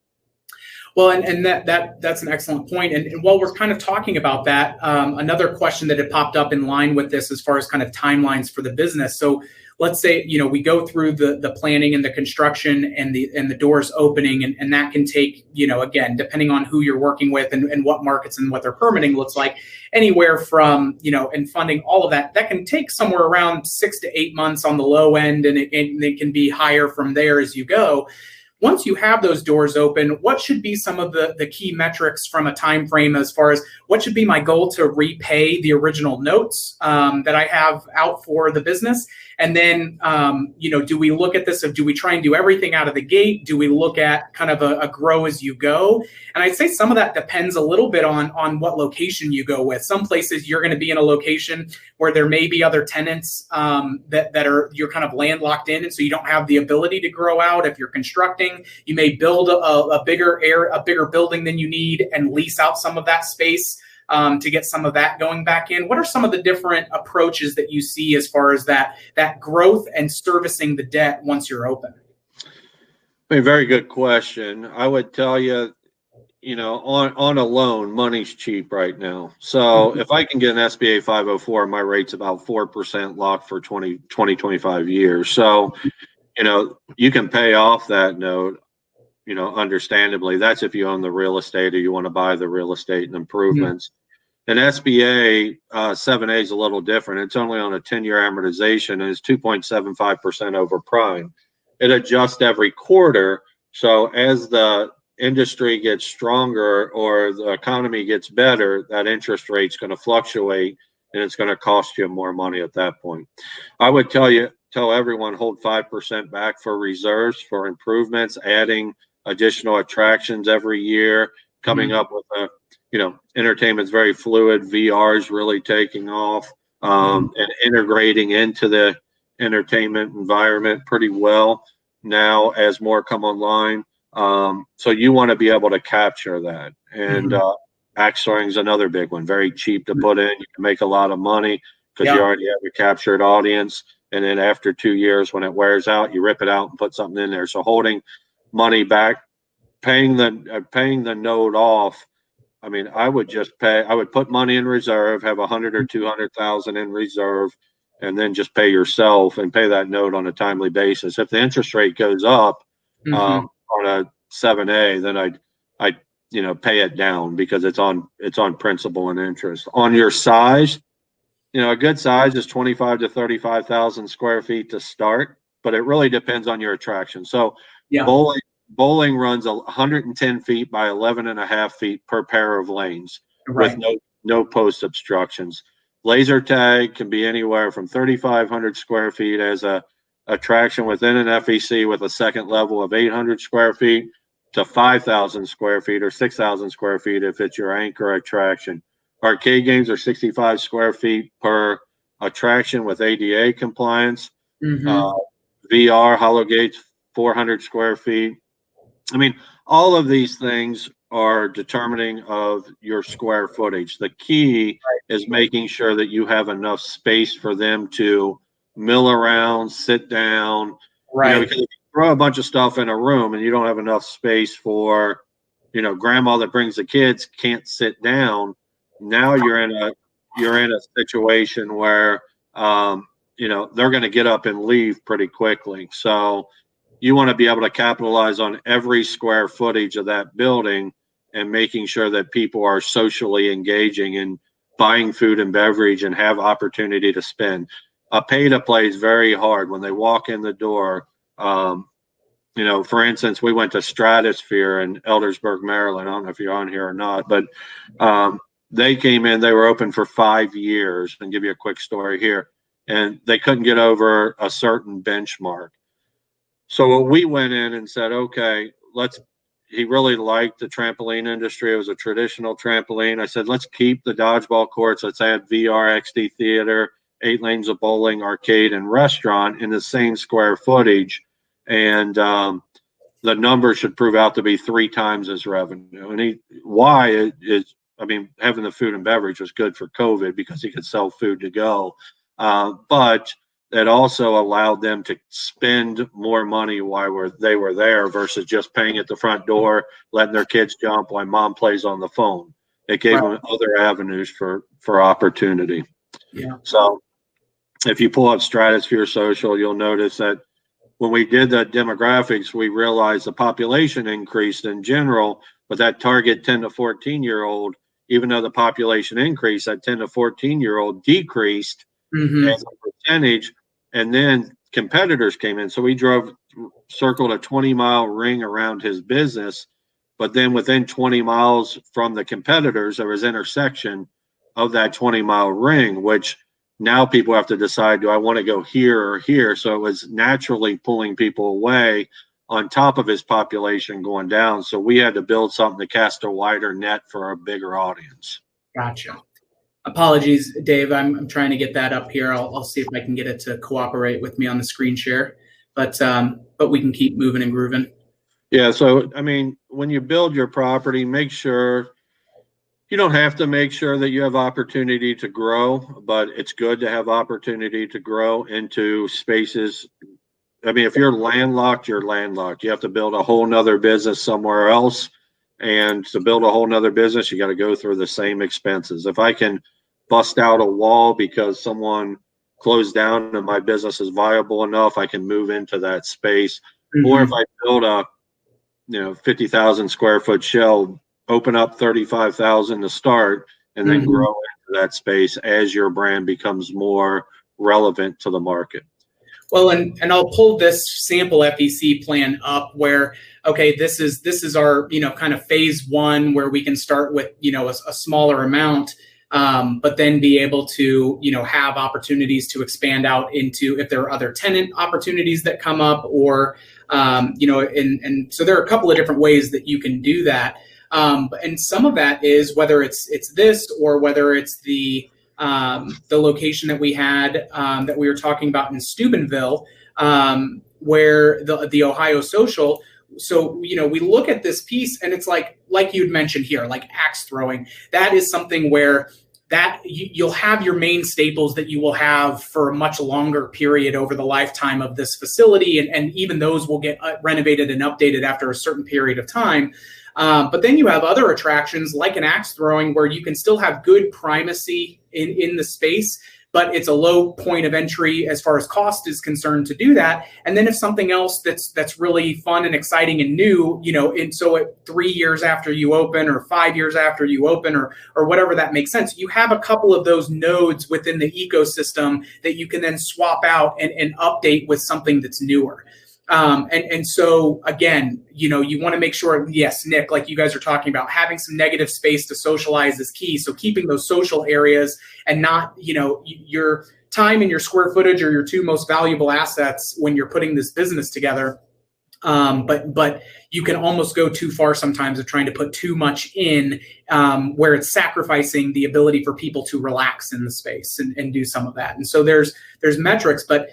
Well, and that's an excellent point. And while we're kind of talking about that, another question that had popped up in line with this as far as kind of timelines for the business. So let's say, we go through the planning and the construction and the doors opening, and that can take, again, depending on who you're working with and what markets and what their permitting looks like, anywhere from, and funding, all of that can take somewhere around 6 to 8 months on the low end, and it can be higher from there as you go. Once you have those doors open, what should be some of the key metrics from a time frame as far as what should be my goal to repay the original notes that I have out for the business? And then, do we look at this, or do we try and do everything out of the gate? Do we look at kind of a grow as you go? And I'd say some of that depends a little bit on what location you go with. Some places you're going to be in a location where there may be other tenants you're kind of landlocked in, and so you don't have the ability to grow out. If you're constructing, you may build a bigger building than you need and lease out some of that space to get some of that going back in. What are some of the different approaches that you see as far as that growth and servicing the debt once you're open? I mean, very good question. I would tell you, on a loan, money's cheap right now. So if I can get an SBA 504, my rate's about 4% locked for 20, 25 years. So, you can pay off that note, understandably. That's if you own the real estate or you want to buy the real estate and improvements. An SBA 7A is a little different. It's only on a 10-year amortization, and it's 2.75% over prime. It adjusts every quarter. So as the industry gets stronger or the economy gets better, that interest rate's going to fluctuate and it's going to cost you more money at that point. I would tell everyone, hold 5% back for reserves, for improvements, adding additional attractions every year, coming up with entertainment's very fluid. VR is really taking off, and integrating into the entertainment environment pretty well now as more come online. So you want to be able to capture that. And backstoring is another big one. Very cheap to put in. You can make a lot of money because you already have a captured audience. And then after 2 years, when it wears out, you rip it out and put something in there. So holding money back, paying the note off. I mean, I would put money in reserve, have 100 or 200,000 in reserve, and then just pay yourself and pay that note on a timely basis. If the interest rate goes up on a 7A, then I'd pay it down because it's on principal and interest. On your size, a good size is 25 to 35,000 square feet to start, but it really depends on your attraction. So bowling runs 110 feet by 11.5 feet per pair of lanes with no post obstructions. Laser tag can be anywhere from 3,500 square feet as a attraction within an FEC with a second level of 800 square feet to 5,000 square feet or 6,000 square feet if it's your anchor attraction. Arcade games are 65 square feet per attraction with ADA compliance. VR, Hologates, 400 square feet. I mean, all of these things are determining of your square footage. The key is making sure that you have enough space for them to mill around, sit down. Because if you throw a bunch of stuff in a room and you don't have enough space for, grandma that brings the kids can't sit down. Now you're in a situation where they're going to get up and leave pretty quickly. So you want to be able to capitalize on every square footage of that building and making sure that people are socially engaging and buying food and beverage and have opportunity to spend. A pay to play is very hard when they walk in the door. For instance, we went to Stratosphere in Eldersburg, Maryland. I don't know if you're on here or not, but they came in, they were open for 5 years. And give you a quick story here. And they couldn't get over a certain benchmark. So we went in and said, okay, he really liked the trampoline industry. It was a traditional trampoline. I said, let's keep the dodgeball courts. Let's add VR, XD theater, 8 lanes of bowling, arcade, and restaurant in the same square footage. And the number should prove out to be 3 times his revenue. And having the food and beverage was good for COVID because he could sell food to go. But that also allowed them to spend more money while they were there versus just paying at the front door, letting their kids jump while mom plays on the phone. It gave them other avenues for opportunity. Yeah. So if you pull up Stratosphere Social, you'll notice that when we did the demographics, we realized the population increased in general, but that target 10 to 14-year-old, even though the population increased, that 10 to 14-year-old decreased as a percentage. And then competitors came in. So we circled a 20-mile ring around his business. But then within 20 miles from the competitors, there was intersection of that 20-mile ring, which now people have to decide, do I want to go here or here? So it was naturally pulling people away on top of his population going down. So we had to build something to cast a wider net for a bigger audience. Gotcha. Apologies, Dave. I'm trying to get that up here. I'll see if I can get it to cooperate with me on the screen share, but we can keep moving and grooving. Yeah. So, when you build your property, make sure you don't have to make sure that you have opportunity to grow, but it's good to have opportunity to grow into spaces. If you're landlocked, you're landlocked. You have to build a whole nother business somewhere else. And to build a whole nother business, you got to go through the same expenses. If I can bust out a wall because someone closed down and my business is viable enough, I can move into that space. Or if I build a 50,000 square foot shell, open up 35,000 to start, and then grow into that space as your brand becomes more relevant to the market. Well, and I'll pull this sample FEC plan up where, okay, this is our, kind of phase 1 where we can start with, a smaller amount. but then be able to, have opportunities to expand out into if there are other tenant opportunities that come up, or, and so there are a couple of different ways that you can do that. And some of that is whether it's this, or whether it's the location that we had that we were talking about in Steubenville, where the Ohio Social. So, we look at this piece and it's like you'd mentioned here, like axe throwing. That is something where that you'll have your main staples that you will have for a much longer period over the lifetime of this facility. And even those will get renovated and updated after a certain period of time. But then you have other attractions like an axe throwing, where you can still have good primacy in the space, but it's a low point of entry as far as cost is concerned to do that. And then if something else that's really fun and exciting and new, and so at 3 years after you open, or 5 years after you open, or whatever that makes sense, you have a couple of those nodes within the ecosystem that you can then swap out and update with something that's newer. And so again, you want to make sure, yes, Nick, like you guys are talking about, having some negative space to socialize is key. So keeping those social areas, and not, your time and your square footage are your two most valuable assets when you're putting this business together. But you can almost go too far sometimes of trying to put too much in, where it's sacrificing the ability for people to relax in the space and do some of that. And so there's metrics, but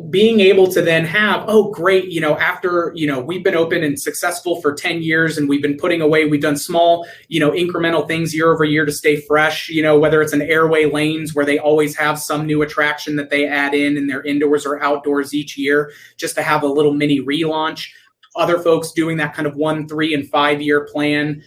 being able to then have, oh, great, after, we've been open and successful for 10 years and we've been putting away, we've done small, incremental things year over year to stay fresh, whether it's an airway lanes where they always have some new attraction that they add in their indoors or outdoors each year, just to have a little mini relaunch. Other folks doing that kind of 1, 3, and 5 year plan,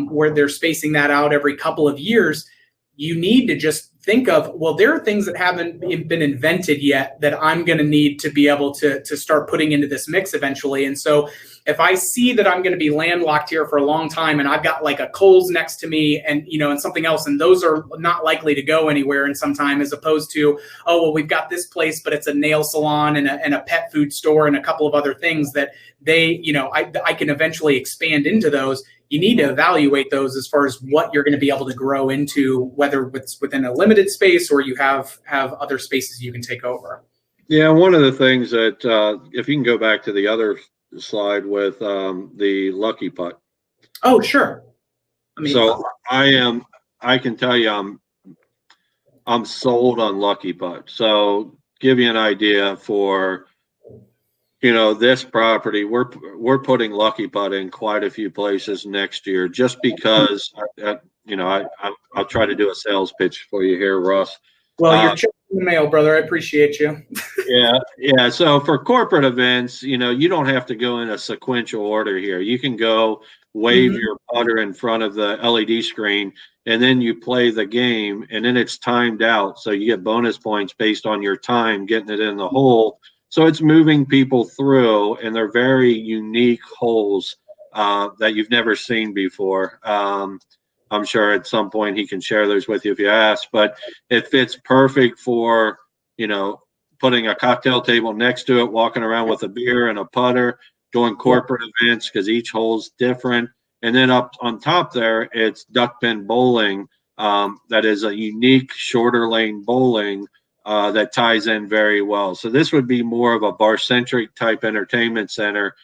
where they're spacing that out every couple of years. You need to just think of, well, there are things that haven't been invented yet that I'm going to need to be able to start putting into this mix eventually. And so if I see that I'm going to be landlocked here for a long time, and I've got like a Kohl's next to me and, and something else, and those are not likely to go anywhere in some time, as opposed to, oh, well, we've got this place, but it's a nail salon and a pet food store and a couple of other things that they, I can eventually expand into those. You need to evaluate those as far as what you're going to be able to grow into, whether it's within a limited space or you have other spaces you can take over. Yeah, one of the things that, if you can go back to the other slide with the Lucky Putt. Oh, sure. So I can tell you I'm sold on Lucky Putt. So give you an idea for, this property, we're putting Lucky Putt in quite a few places next year, just because, I'll try to do a sales pitch for you here, Russ. Well, you're checking the mail, brother. I appreciate you. Yeah. So for corporate events, you don't have to go in a sequential order here. You can go wave your putter in front of the LED screen, and then you play the game, and then it's timed out. So you get bonus points based on your time getting it in the hole. So it's moving people through, and they're very unique holes that you've never seen before. I'm sure at some point he can share those with you if you ask, but it fits perfect for, putting a cocktail table next to it, walking around with a beer and a putter, doing corporate events, because each hole's different. And then up on top there, it's duck pin bowling. That is a unique shorter lane bowling that ties in very well. So this would be more of a bar-centric type entertainment center.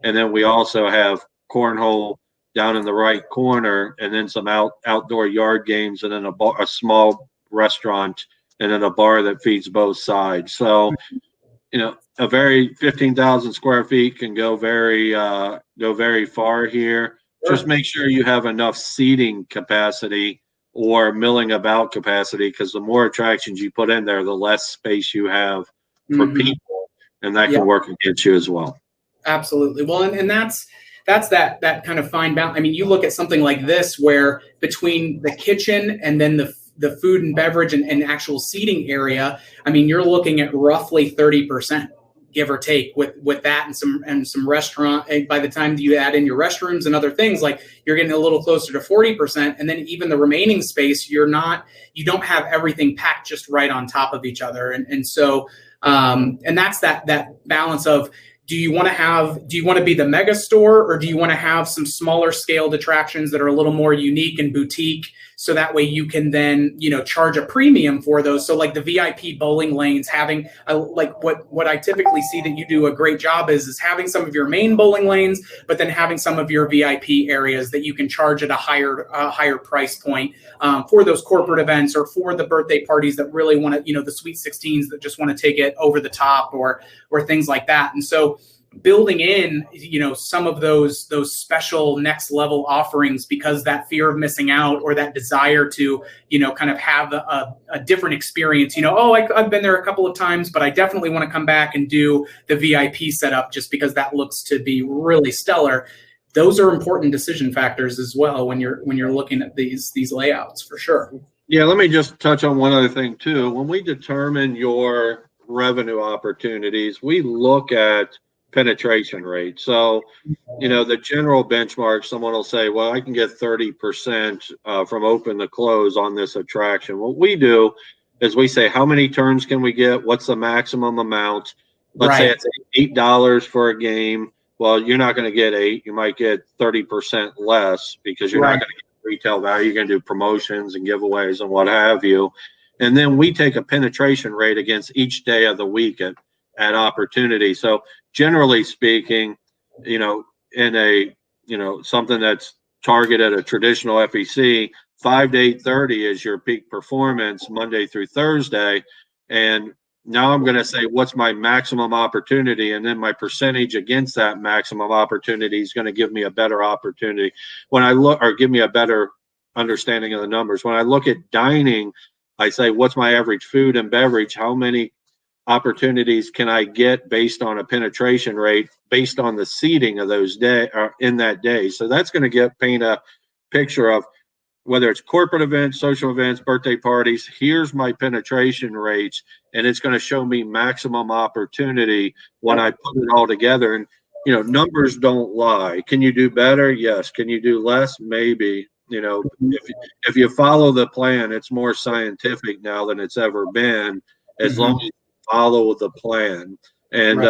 And then we also have cornhole down in the right corner, and then some outdoor yard games, and then a small restaurant, and then a bar that feeds both sides. So, a very 15,000 square feet can go very far here. Just make sure you have enough seating capacity or milling about capacity, because the more attractions you put in there, the less space you have for people, and that can work against you as well. Absolutely. Well, and that's that kind of fine balance. I mean, you look at something like this, where between the kitchen and then the food and beverage and actual seating area, I mean, you're looking at roughly 30%, give or take, with that and some restaurant. And by the time you add in your restrooms and other things, like, you're getting a little closer to 40%. And then even the remaining space, you don't have everything packed just right on top of each other. And so and that's that balance of, do you want to be the mega store, or do you want to have some smaller scaled attractions that are a little more unique and boutique, so that way you can then, charge a premium for those. So like the VIP bowling lanes, having like what I typically see that you do a great job is having some of your main bowling lanes, but then having some of your VIP areas that you can charge at a higher price point for those corporate events or for the birthday parties that really want to, the Sweet 16s that just want to take it over the top or things like that. And so building in, some of those special next level offerings, because that fear of missing out or that desire to, kind of have a different experience, I've been there a couple of times, but I definitely want to come back and do the VIP setup just because that looks to be really stellar. Those are important decision factors as well when you're looking at these layouts, for sure. Yeah, let me just touch on one other thing too. When we determine your revenue opportunities, we look at penetration rate. So, the general benchmark, someone will say, well, I can get 30% from open to close on this attraction. What we do is we say, how many turns can we get? What's the maximum amount? Let's say it's $8 for a game. Well, you're not going to get 8. You might get 30% less because you're not going to get retail value. You're going to do promotions and giveaways and what have you. And then we take a penetration rate against each day of the week at opportunity. So generally speaking, in a, something that's targeted at a traditional FEC, 5 to 8:30 is your peak performance Monday through Thursday. And now I'm going to say, what's my maximum opportunity? And then my percentage against that maximum opportunity is going to give me a better opportunity when I look, or give me a better understanding of the numbers. When I look at dining, I say, what's my average food and beverage? How many opportunities can I get based on a penetration rate, based on the seating of those day or in that day? So that's going to paint a picture of whether it's corporate events, social events, birthday parties. Here's my penetration rates, and it's going to show me maximum opportunity when I put it all together. And numbers don't lie. Can you do better? Yes. Can you do less? Maybe. If you follow the plan, it's more scientific now than it's ever been, as long as you follow the plan. And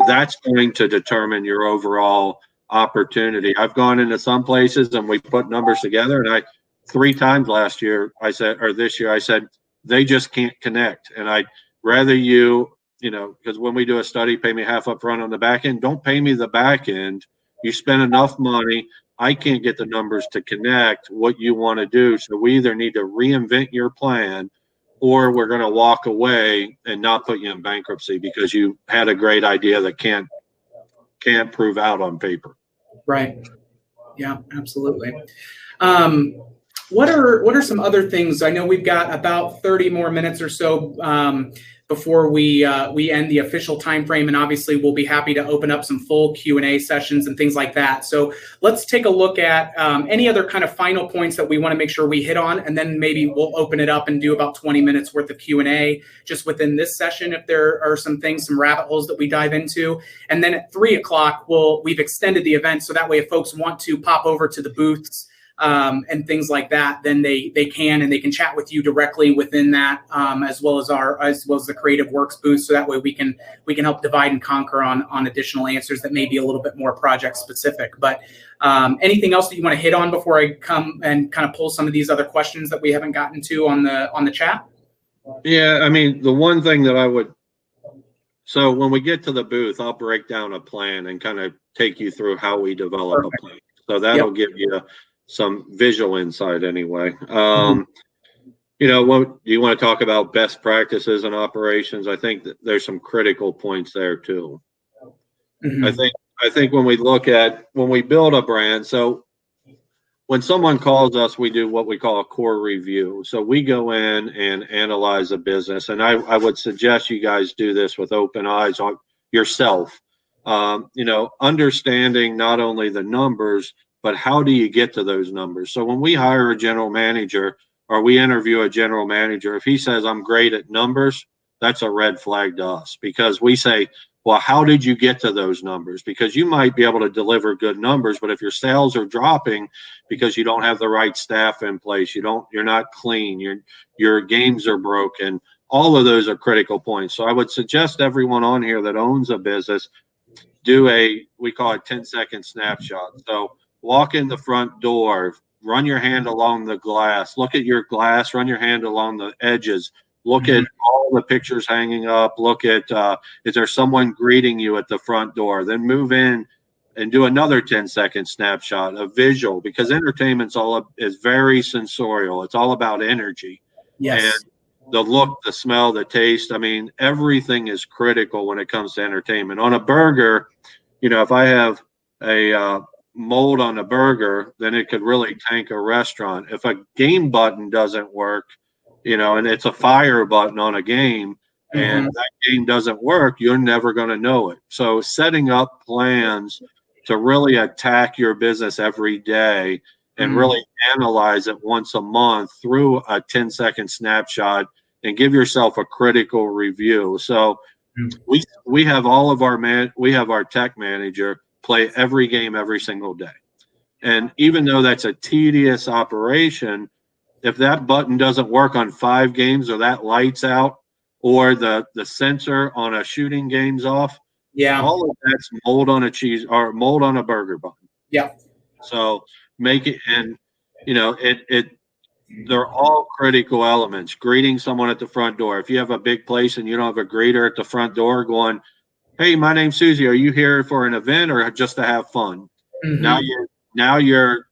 that's going to determine your overall opportunity. I've gone into some places and we put numbers together, and 3 times last year this year I said they just can't connect. And I'd rather because when we do a study, pay me half up front on the back end. Don't pay me the back end. You spend enough money. I can't get the numbers to connect what you want to do. So we either need to reinvent your plan, or we're going to walk away and not put you in bankruptcy because you had a great idea that can't prove out on paper. Right. Yeah, absolutely. What are some other things? I know we've got about 30 more minutes or so before we end the official time frame, and obviously we'll be happy to open up some full Q&A sessions and things like that. So let's take a look at any other kind of final points that we want to make sure we hit on, and then maybe we'll open it up and do about 20 minutes worth of Q&A just within this session if there are some rabbit holes that we dive into. And then at 3 o'clock, we've extended the event so that way if folks want to pop over to the booths and things like that, then they can, and they can chat with you directly within that, as well as the Creative Works booth. So that way we can help divide and conquer on additional answers that may be a little bit more project specific. But anything else that you want to hit on before I come and kind of pull some of these other questions that we haven't gotten to on the chat? Yeah, I mean, the one thing that so when we get to the booth, I'll break down a plan and kind of take you through how we develop a plan. So that'll give you some visual insight anyway. What do you want to talk about? Best practices and operations. I think that there's some critical points there too. I think when we build a brand, so when someone calls us, we do what we call a core review. So we go in and analyze a business, and I would suggest you guys do this with open eyes on yourself. Understanding not only the numbers, but how do you get to those numbers? So when we hire a general manager or we interview a general manager, if he says, I'm great at numbers, that's a red flag to us, because we say, well, how did you get to those numbers? Because you might be able to deliver good numbers, but if your sales are dropping because you don't have the right staff in place, you're not clean, your games are broken, all of those are critical points. So I would suggest everyone on here that owns a business do we call it 10-second snapshot. So walk in the front door, run your hand along the glass, look at your glass, run your hand along the edges, look at all the pictures hanging up, look at, is there someone greeting you at the front door? Then move in and do another 10-second snapshot, a visual, because entertainment's is very sensorial. It's all about energy. Yes. And the look, the smell, the taste. I mean, everything is critical when it comes to entertainment. On a burger, you know, if I have a mold on a burger, then it could really tank a restaurant. If a game button doesn't work, you know, and it's a fire button on a game, and that game doesn't work, you're never going to know it. So setting up plans to really attack your business every day and really analyze it once a month through a 10-second snapshot and give yourself a critical review. So we have all of we have our tech manager play every game every single day. And even though that's a tedious operation, if that button doesn't work on 5 games, or that light's out, or the sensor on a shooting game's off, all of that's mold on a cheese or mold on a burger bun. Yeah. So make it, and you know, they're all critical elements. Greeting someone at the front door. If you have a big place and you don't have a greeter at the front door going, "Hey, my name's Susie. Are you here for an event or just to have fun?" Now you're,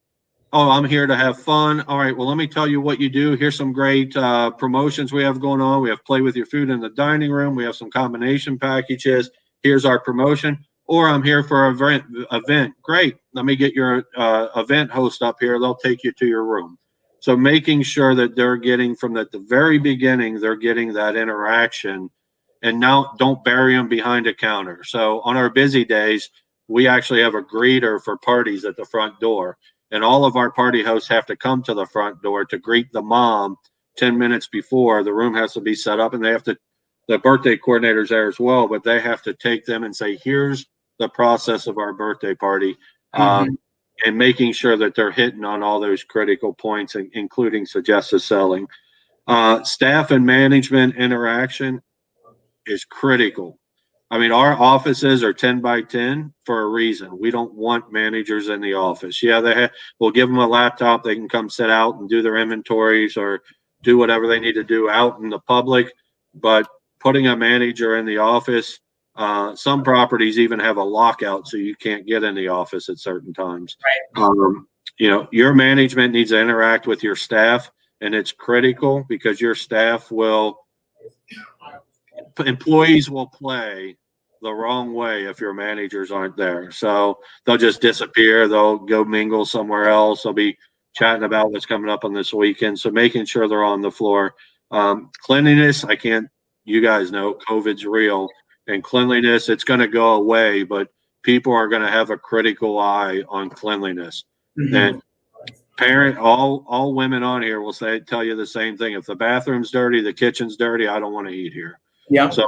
"Oh, I'm here to have fun." All right, well, let me tell you what you do. Here's some great promotions we have going on. We have play with your food in the dining room. We have some combination packages. Here's our promotion. Or I'm here for an event. Great. Let me get your event host up here. They'll take you to your room. So making sure that they're getting from the very beginning, they're getting that interaction, and now don't bury them behind a counter. So on our busy days, we actually have a greeter for parties at the front door. And all of our party hosts have to come to the front door to greet the mom 10 minutes before. The room has to be set up, and they have to, the birthday coordinator's there as well, but they have to take them and say, here's the process of our birthday party, and making sure that they're hitting on all those critical points, including suggestive selling. Staff and management interaction is critical. I mean, our offices are 10 by 10 for a reason. We don't want managers in the office. Yeah, we'll give them a laptop. They can come sit out and do their inventories or do whatever they need to do out in the public. But putting a manager in the office, some properties even have a lockout so you can't get in the office at certain times. Right. You know, your management needs to interact with your staff, and it's critical because your staff employees will play the wrong way if your managers aren't there. So they'll just disappear. They'll go mingle somewhere else. They'll be chatting about what's coming up on this weekend. So making sure they're on the floor. Cleanliness, you guys know COVID's real, and cleanliness, it's going to go away, but people are going to have a critical eye on cleanliness. And all women on here will tell you the same thing. If the bathroom's dirty, the kitchen's dirty, I don't want to eat here. Yeah. So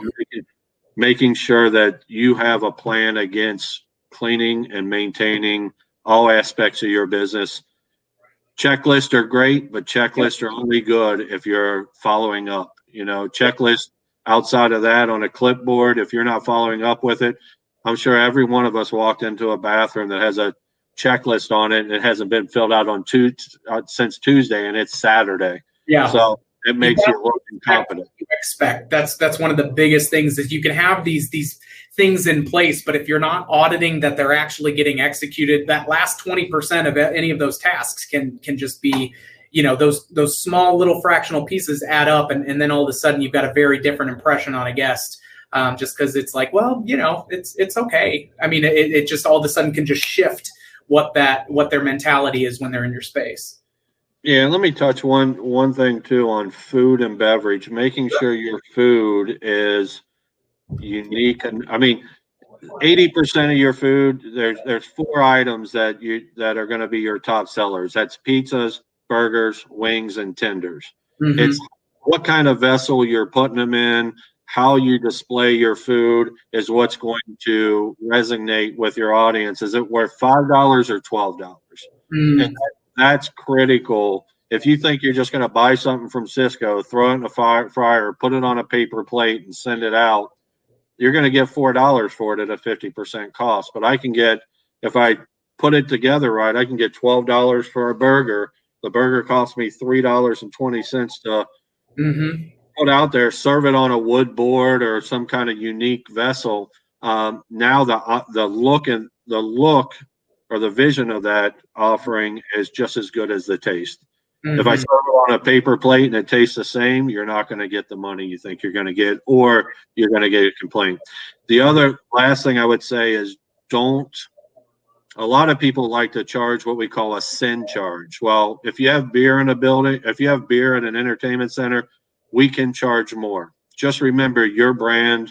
making sure that you have a plan against cleaning and maintaining all aspects of your business. Checklists are great, but checklists are only good if you're following up. You know, checklist outside of that on a clipboard, if you're not following up with it, I'm sure every one of us walked into a bathroom that has a checklist on it and it hasn't been filled out on since Tuesday and it's Saturday. Yeah. So it makes you look incompetent. You expect that's one of the biggest things, is you can have these things in place, but if you're not auditing that they're actually getting executed, that last 20% of any of those tasks can just be, you know, those small little fractional pieces add up, and then all of a sudden you've got a very different impression on a guest, just because it's like, well, you know, it's okay. I mean, it just all of a sudden can just shift what their mentality is when they're in your space. Yeah, let me touch one thing too on food and beverage, making sure your food is unique. And I mean, 80% of your food, there's 4 items that are going to be your top sellers. That's pizzas, burgers, wings, and tenders. It's what kind of vessel you're putting them in, how you display your food is what's going to resonate with your audience. Is it worth $5 or $12? And that's critical. If you think you're just going to buy something from Sysco, throw it in a fryer, put it on a paper plate and send it out, you're going to get $4 for it at a 50% cost. But I can get, if I put it together right, I can get $12 for a burger. The burger costs me $3.20 to put out there, serve it on a wood board or some kind of unique vessel. Now the look or the vision of that offering is just as good as the taste. If I serve it on a paper plate and it tastes the same, you're not going to get the money you think you're going to get, or you're going to get a complaint. The other last thing I would say is a lot of people like to charge what we call a sin charge. Well, if you have beer in a building, if you have beer in an entertainment center, we can charge more. Just remember your brand.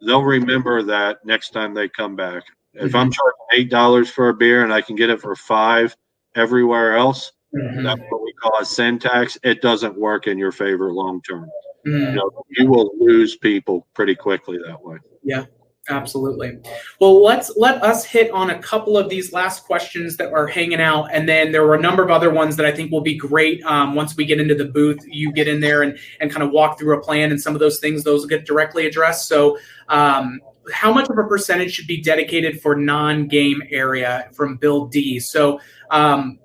They'll remember that next time they come back. If I'm charging $8 for a beer and I can get it for $5 everywhere else, that's what we call a sin tax. It doesn't work in your favor long term. You will lose people pretty quickly that way. Yeah, absolutely. Well, let us hit on a couple of these last questions that are hanging out, and then there were a number of other ones that I think will be great once we get into the booth. You get in there and kind of walk through a plan, and some of those things, those will get directly addressed. So how much of a percentage should be dedicated for non-game area from Bill D? So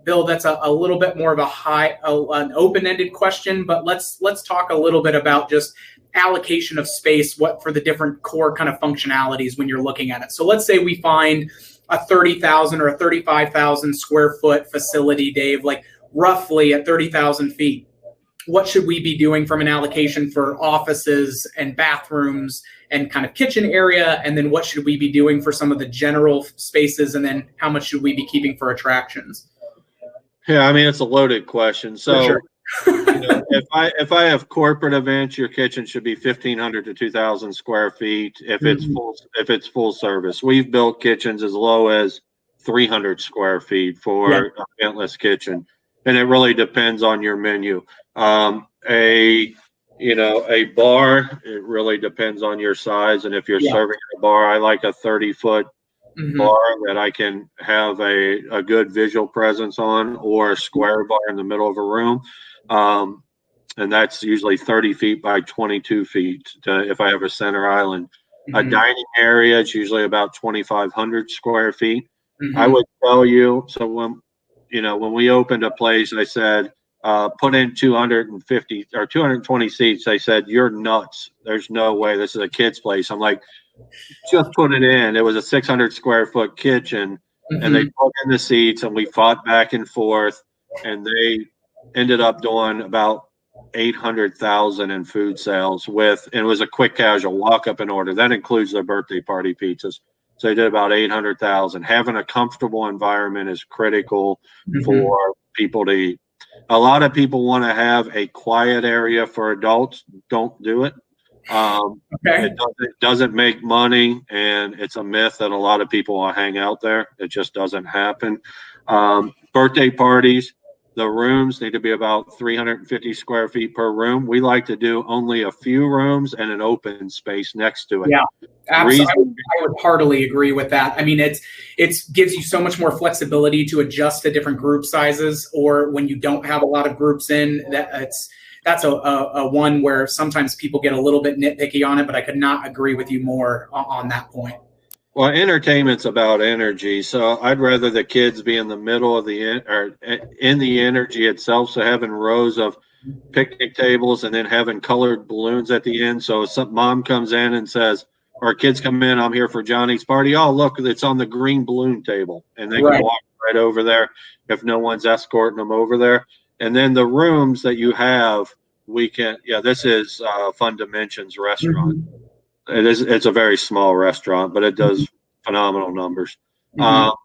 Bill, that's a little bit more of an open-ended question, but let's talk a little bit about just allocation of space, what for the different core kind of functionalities when you're looking at it. So let's say we find a 30,000 or a 35,000 square foot facility, Dave, like roughly at 30,000 feet. What should we be doing from an allocation for offices and bathrooms and kind of kitchen area? And then what should we be doing for some of the general spaces? And then how much should we be keeping for attractions? Yeah, I mean, it's a loaded question. So if I have corporate events, your kitchen should be 1,500 to 2,000 square feet. If it's full service, we've built kitchens as low as 300 square feet for a eventless kitchen, and it really depends on your menu. A bar, it really depends on your size, and if you're serving a bar, I like a 30-foot bar that I can have a good visual presence on, or a square bar in the middle of a room. And that's usually 30 feet by 22 feet if I have a center island. A dining area is usually about 2,500 square feet. I would tell you, so when we opened a place, I said, put in 250 or 220 seats. They said, you're nuts. There's no way. This is a kid's place. I'm like, just put it in. It was a 600 square foot kitchen, and they put in the seats, and we fought back and forth, and they ended up doing about 800,000 in food sales and it was a quick casual walk up and order. That includes their birthday party pizzas. So they did about 800,000. Having a comfortable environment is critical for people to eat. A lot of people want to have a quiet area for adults. Don't do it. It doesn't make money, and it's a myth that a lot of people will hang out there. It just doesn't happen. Birthday parties, the rooms need to be about 350 square feet per room. We like to do only a few rooms and an open space next to it. Yeah, absolutely. I would heartily agree with that. I mean, it gives you so much more flexibility to adjust to different group sizes, or when you don't have a lot of groups in, that's a one where sometimes people get a little bit nitpicky on it, but I could not agree with you more on that point. Well, entertainment's about energy, so I'd rather the kids be in the middle of in the energy itself. So having rows of picnic tables and then having colored balloons at the end. So if some mom comes in and says, or kids come in, I'm here for Johnny's party. Oh, look, it's on the green balloon table, and they can walk right over there if no one's escorting them over there. And then the rooms that you have, this is Fun Dimensions restaurant. It's a very small restaurant, but it does phenomenal numbers. But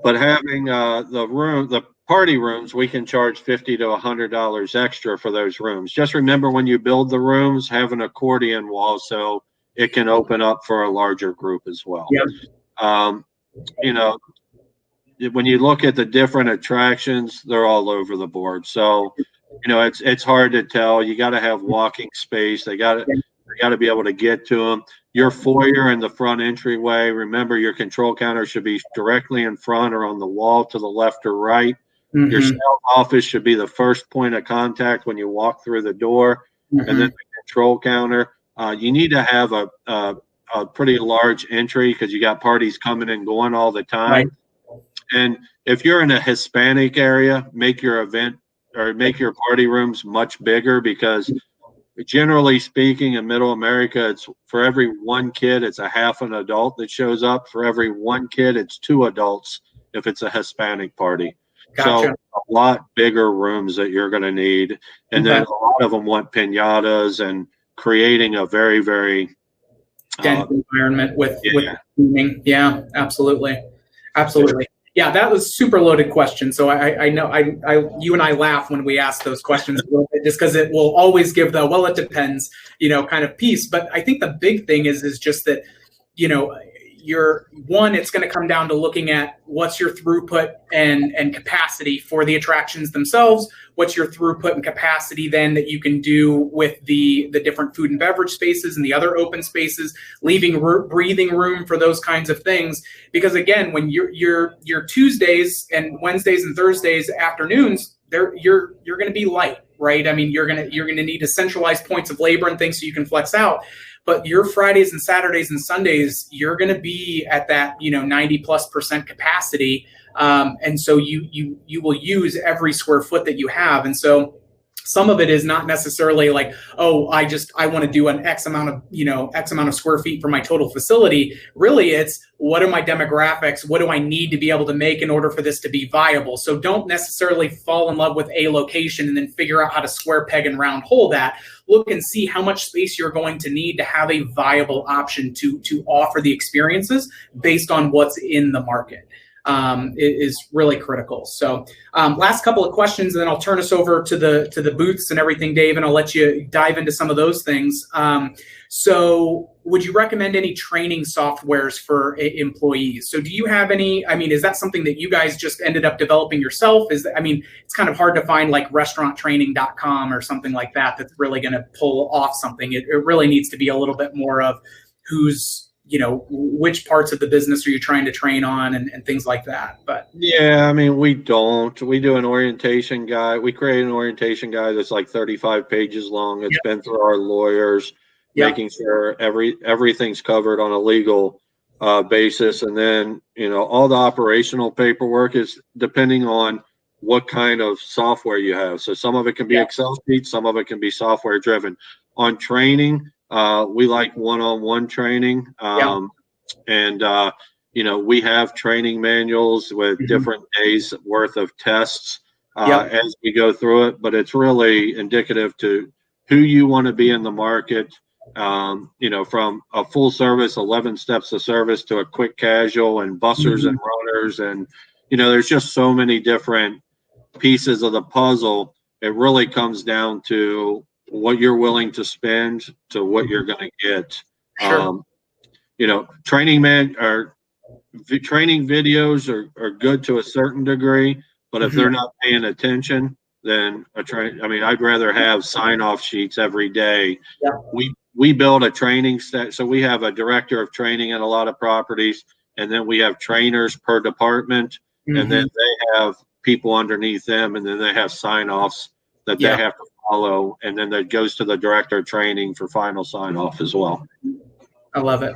having the party rooms, we can charge $50 to $100 extra for those rooms. Just remember, when you build the rooms, have an accordion wall so it can open up for a larger group as well. When you look at the different attractions, they're all over the board. So, it's hard to tell. You got to have walking space. They got to be able to get to them. Your foyer and the front entryway, remember, your control counter should be directly in front or on the wall to the left or right. Your sales office should be the first point of contact when you walk through the door, and then the control counter. You need to have a pretty large entry because you got parties coming and going all the time. And if you're in a Hispanic area, make your event or make your party rooms much bigger, because generally speaking, in Middle America, it's for every one kid, it's a half an adult that shows up. For every one kid, it's two adults if it's a Hispanic party. Gotcha. So a lot bigger rooms that you're going to need. And then a lot of them want piñatas and creating a very, very dense environment with cleaning. Yeah, absolutely. Absolutely. Yeah, that was super loaded question. So I know you and I laugh when we ask those questions a little bit, just because it will always give the, well, it depends, kind of piece. But I think the big thing is just that, it's going to come down to looking at what's your throughput and capacity for the attractions themselves. What's your throughput and capacity then that you can do with the different food and beverage spaces and the other open spaces, leaving breathing room for those kinds of things. Because again, when your Tuesdays and Wednesdays and Thursdays afternoons, you're going to be light, right? I mean, you're going to need to centralize points of labor and things so you can flex out. But your Fridays and Saturdays and Sundays, you're going to be at that 90+% capacity, and so you will use every square foot that you have. And so some of it is not necessarily like, oh, I want to do an X amount of square feet for my total facility. Really, it's what are my demographics? What do I need to be able to make in order for this to be viable? So don't necessarily fall in love with a location and then figure out how to square peg and round hole that. Look and see how much space you're going to need to have a viable option to offer the experiences based on what's in the market. Is really critical. So last couple of questions, and then I'll turn us over to the booths and everything, Dave, and I'll let you dive into some of those things. So would you recommend any training softwares for employees? So do you have any, is that something that you guys just ended up developing yourself? It's kind of hard to find like restauranttraining.com or something like that that's really going to pull off something. It really needs to be a little bit more of who's, which parts of the business are you trying to train on and things like that. But yeah, we do an orientation guide. We create an orientation guide that's like 35 pages long. It's been through our lawyers, making sure everything's covered on a legal basis. And then, all the operational paperwork is depending on what kind of software you have. So some of it can be Excel sheets, some of it can be software driven. On training, we like one-on-one training. And we have training manuals with different days worth of tests as we go through it, but it's really indicative to who you want to be in the market. From a full service, 11 steps of service to a quick casual and bussers and runners. And, there's just so many different pieces of the puzzle. It really comes down to what you're willing to spend to what you're going to get. Sure. Training videos are good to a certain degree, but if they're not paying attention, then I'd rather have sign-off sheets every day. We build a training set. So we have a director of training at a lot of properties, and then we have trainers per department, and then they have people underneath them, and then they have sign-offs that they have to follow, and then that goes to the director of training for final sign-off as well. I love it.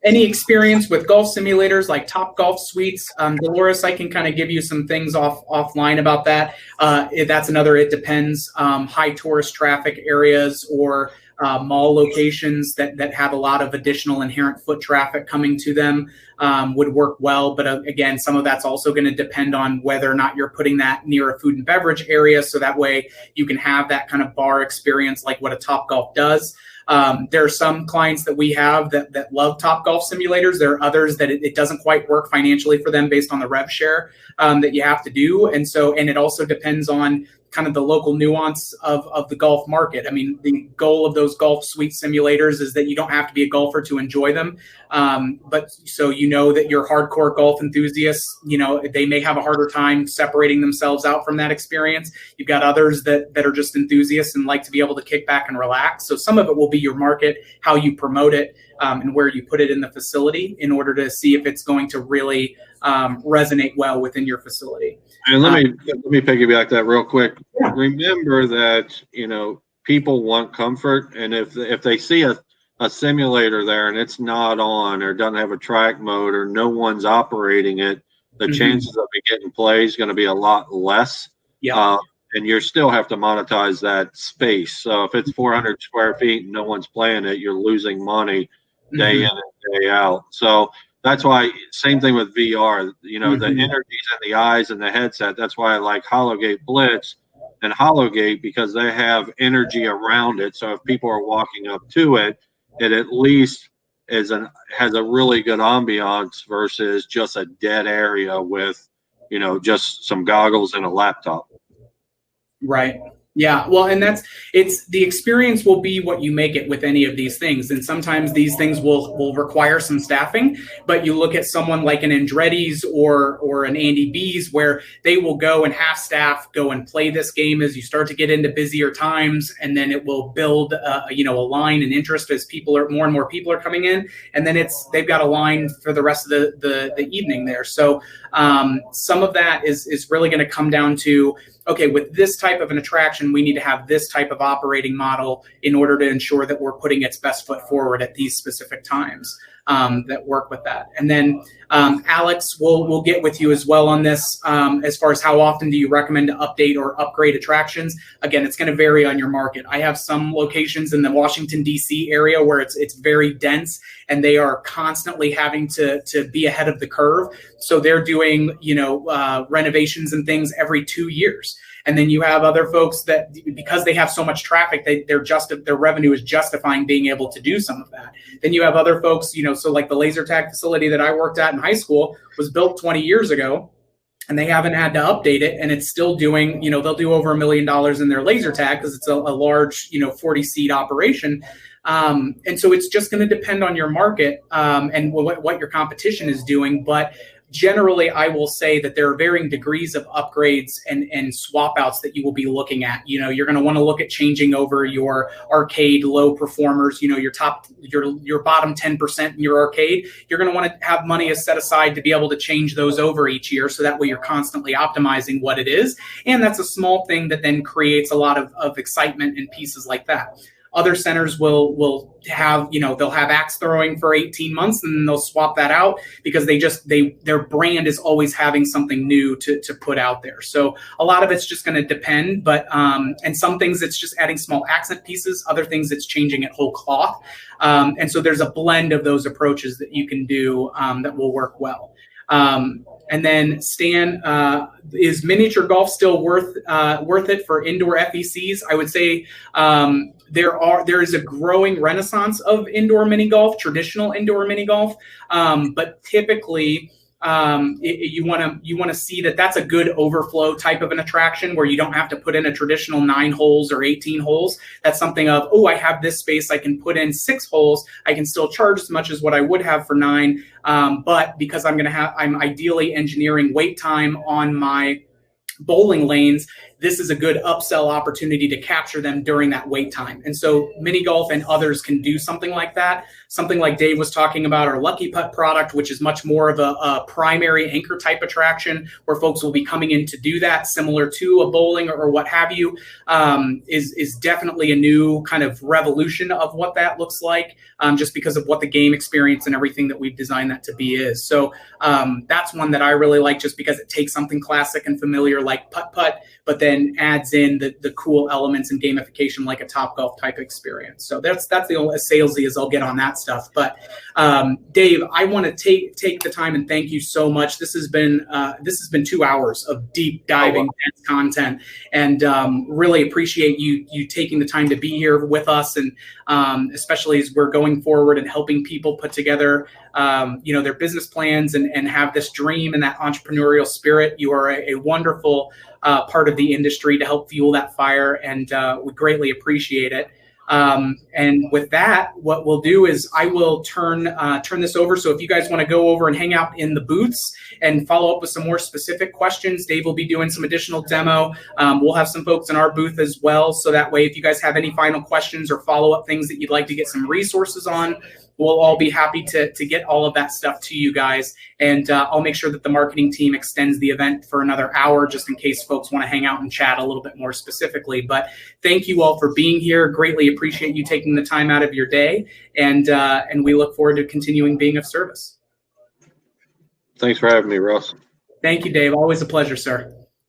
Any experience with golf simulators like Topgolf Suites? Dolores, I can kind of give you some things offline about that. That's another, it depends. High tourist traffic areas or mall locations that have a lot of additional inherent foot traffic coming to them would work well. But again, some of that's also going to depend on whether or not you're putting that near a food and beverage area. So that way you can have that kind of bar experience like what a Topgolf does. There are some clients that we have that love Topgolf simulators. There are others that it doesn't quite work financially for them based on the rev share that you have to do. And it also depends on kind of the local nuance of the golf market. The goal of those golf suite simulators is that you don't have to be a golfer to enjoy them. But so that your hardcore golf enthusiasts, they may have a harder time separating themselves out from that experience. You've got others that are just enthusiasts and like to be able to kick back and relax. So some of it will be your market, how you promote it, and where you put it in the facility in order to see if it's going to really resonate well within your facility. And let me piggyback that real quick. Yeah. Remember that people want comfort, and if they see a simulator there and it's not on or doesn't have a track mode or no one's operating it, the chances of it getting play is going to be a lot less. Yeah. And you still have to monetize that space. So if it's 400 square feet and no one's playing it, you're losing money day in and day out. So that's why, same thing with VR, you know, the energies in the eyes and the headset. That's why I like Hologate Blitz and Hologate, because they have energy around it. So if people are walking up to it, it at least has a really good ambiance versus just a dead area with, you know, just some goggles and a laptop. Right. Yeah. Well, and it's the experience will be what you make it with any of these things. And sometimes these things will require some staffing, but you look at someone like an Andretti's or an Andy B's, where they will go and half staff go and play this game as you start to get into busier times. And then it will build, a line and interest as more and more people are coming in. And then they've got a line for the rest of the evening there. So some of that is really going to come down to, okay, with this type of an attraction, we need to have this type of operating model in order to ensure that we're putting its best foot forward at these specific times that work with that. And then Alex, we'll get with you as well on this as far as how often do you recommend to update or upgrade attractions. Again, it's going to vary on your market. I have some locations in the Washington, D.C. area where it's very dense and they are constantly having to be ahead of the curve. So they're doing, renovations and things every 2 years. And then you have other folks that, because they have so much traffic, their revenue is justifying being able to do some of that. Then you have other folks, so like the laser tag facility that I worked at in high school was built 20 years ago, and they haven't had to update it, and it's still doing, they'll do over $1 million in their laser tag because it's a large, 40-seat operation. And so it's just going to depend on your market and what your competition is doing. But generally, I will say that there are varying degrees of upgrades and swap outs that you will be looking at. You're going to want to look at changing over your arcade low performers, your bottom 10% in your arcade. You're going to want to have money set aside to be able to change those over each year. So that way you're constantly optimizing what it is. And that's a small thing that then creates a lot of excitement and pieces like that. Other centers will have, they'll have axe throwing for 18 months and then they'll swap that out because their brand is always having something new to put out there. So a lot of it's just going to depend, but, and some things it's just adding small accent pieces, other things it's changing it whole cloth. And so there's a blend of those approaches that you can do that will work well. And then Stan, is miniature golf still worth it for indoor FECs? I would say there is a growing renaissance of indoor mini golf, traditional indoor mini golf, but typically you want to see that that's a good overflow type of an attraction where you don't have to put in a traditional 9 holes or 18 holes. That's something of, I have this space, I can put in 6 holes, I can still charge as much as what I would have for 9, but because I'm ideally engineering wait time on my bowling lanes, this is a good upsell opportunity to capture them during that wait time. And so mini golf and others can do something like that. Something like Dave was talking about, our Lucky Putt product, which is much more of a primary anchor type attraction where folks will be coming in to do that, similar to a bowling or what have you, is definitely a new kind of revolution of what that looks like, just because of what the game experience and everything that we've designed that to be is. So that's one that I really like, just because it takes something classic and familiar like putt-putt, but then adds in the cool elements and gamification like a Topgolf type experience. So that's the only as salesy as I'll get on that stuff. But Dave, I want to take the time and thank you so much. This has been 2 hours of deep diving dense content, and really appreciate you taking the time to be here with us, and especially as we're going forward and helping people put together their business plans and have this dream and that entrepreneurial spirit. You are a wonderful part of the industry to help fuel that fire, and we greatly appreciate it. And with that, what we'll do is I will turn this over. So if you guys want to go over and hang out in the booths and follow up with some more specific questions, Dave will be doing some additional demo. We'll have some folks in our booth as well. So that way, if you guys have any final questions or follow-up things that you'd like to get some resources on, we'll all be happy to get all of that stuff to you guys. And I'll make sure that the marketing team extends the event for another hour, just in case folks want to hang out and chat a little bit more specifically. But thank you all for being here. Greatly appreciate you taking the time out of your day. And we look forward to continuing being of service. Thanks for having me, Russ. Thank you, Dave. Always a pleasure, sir.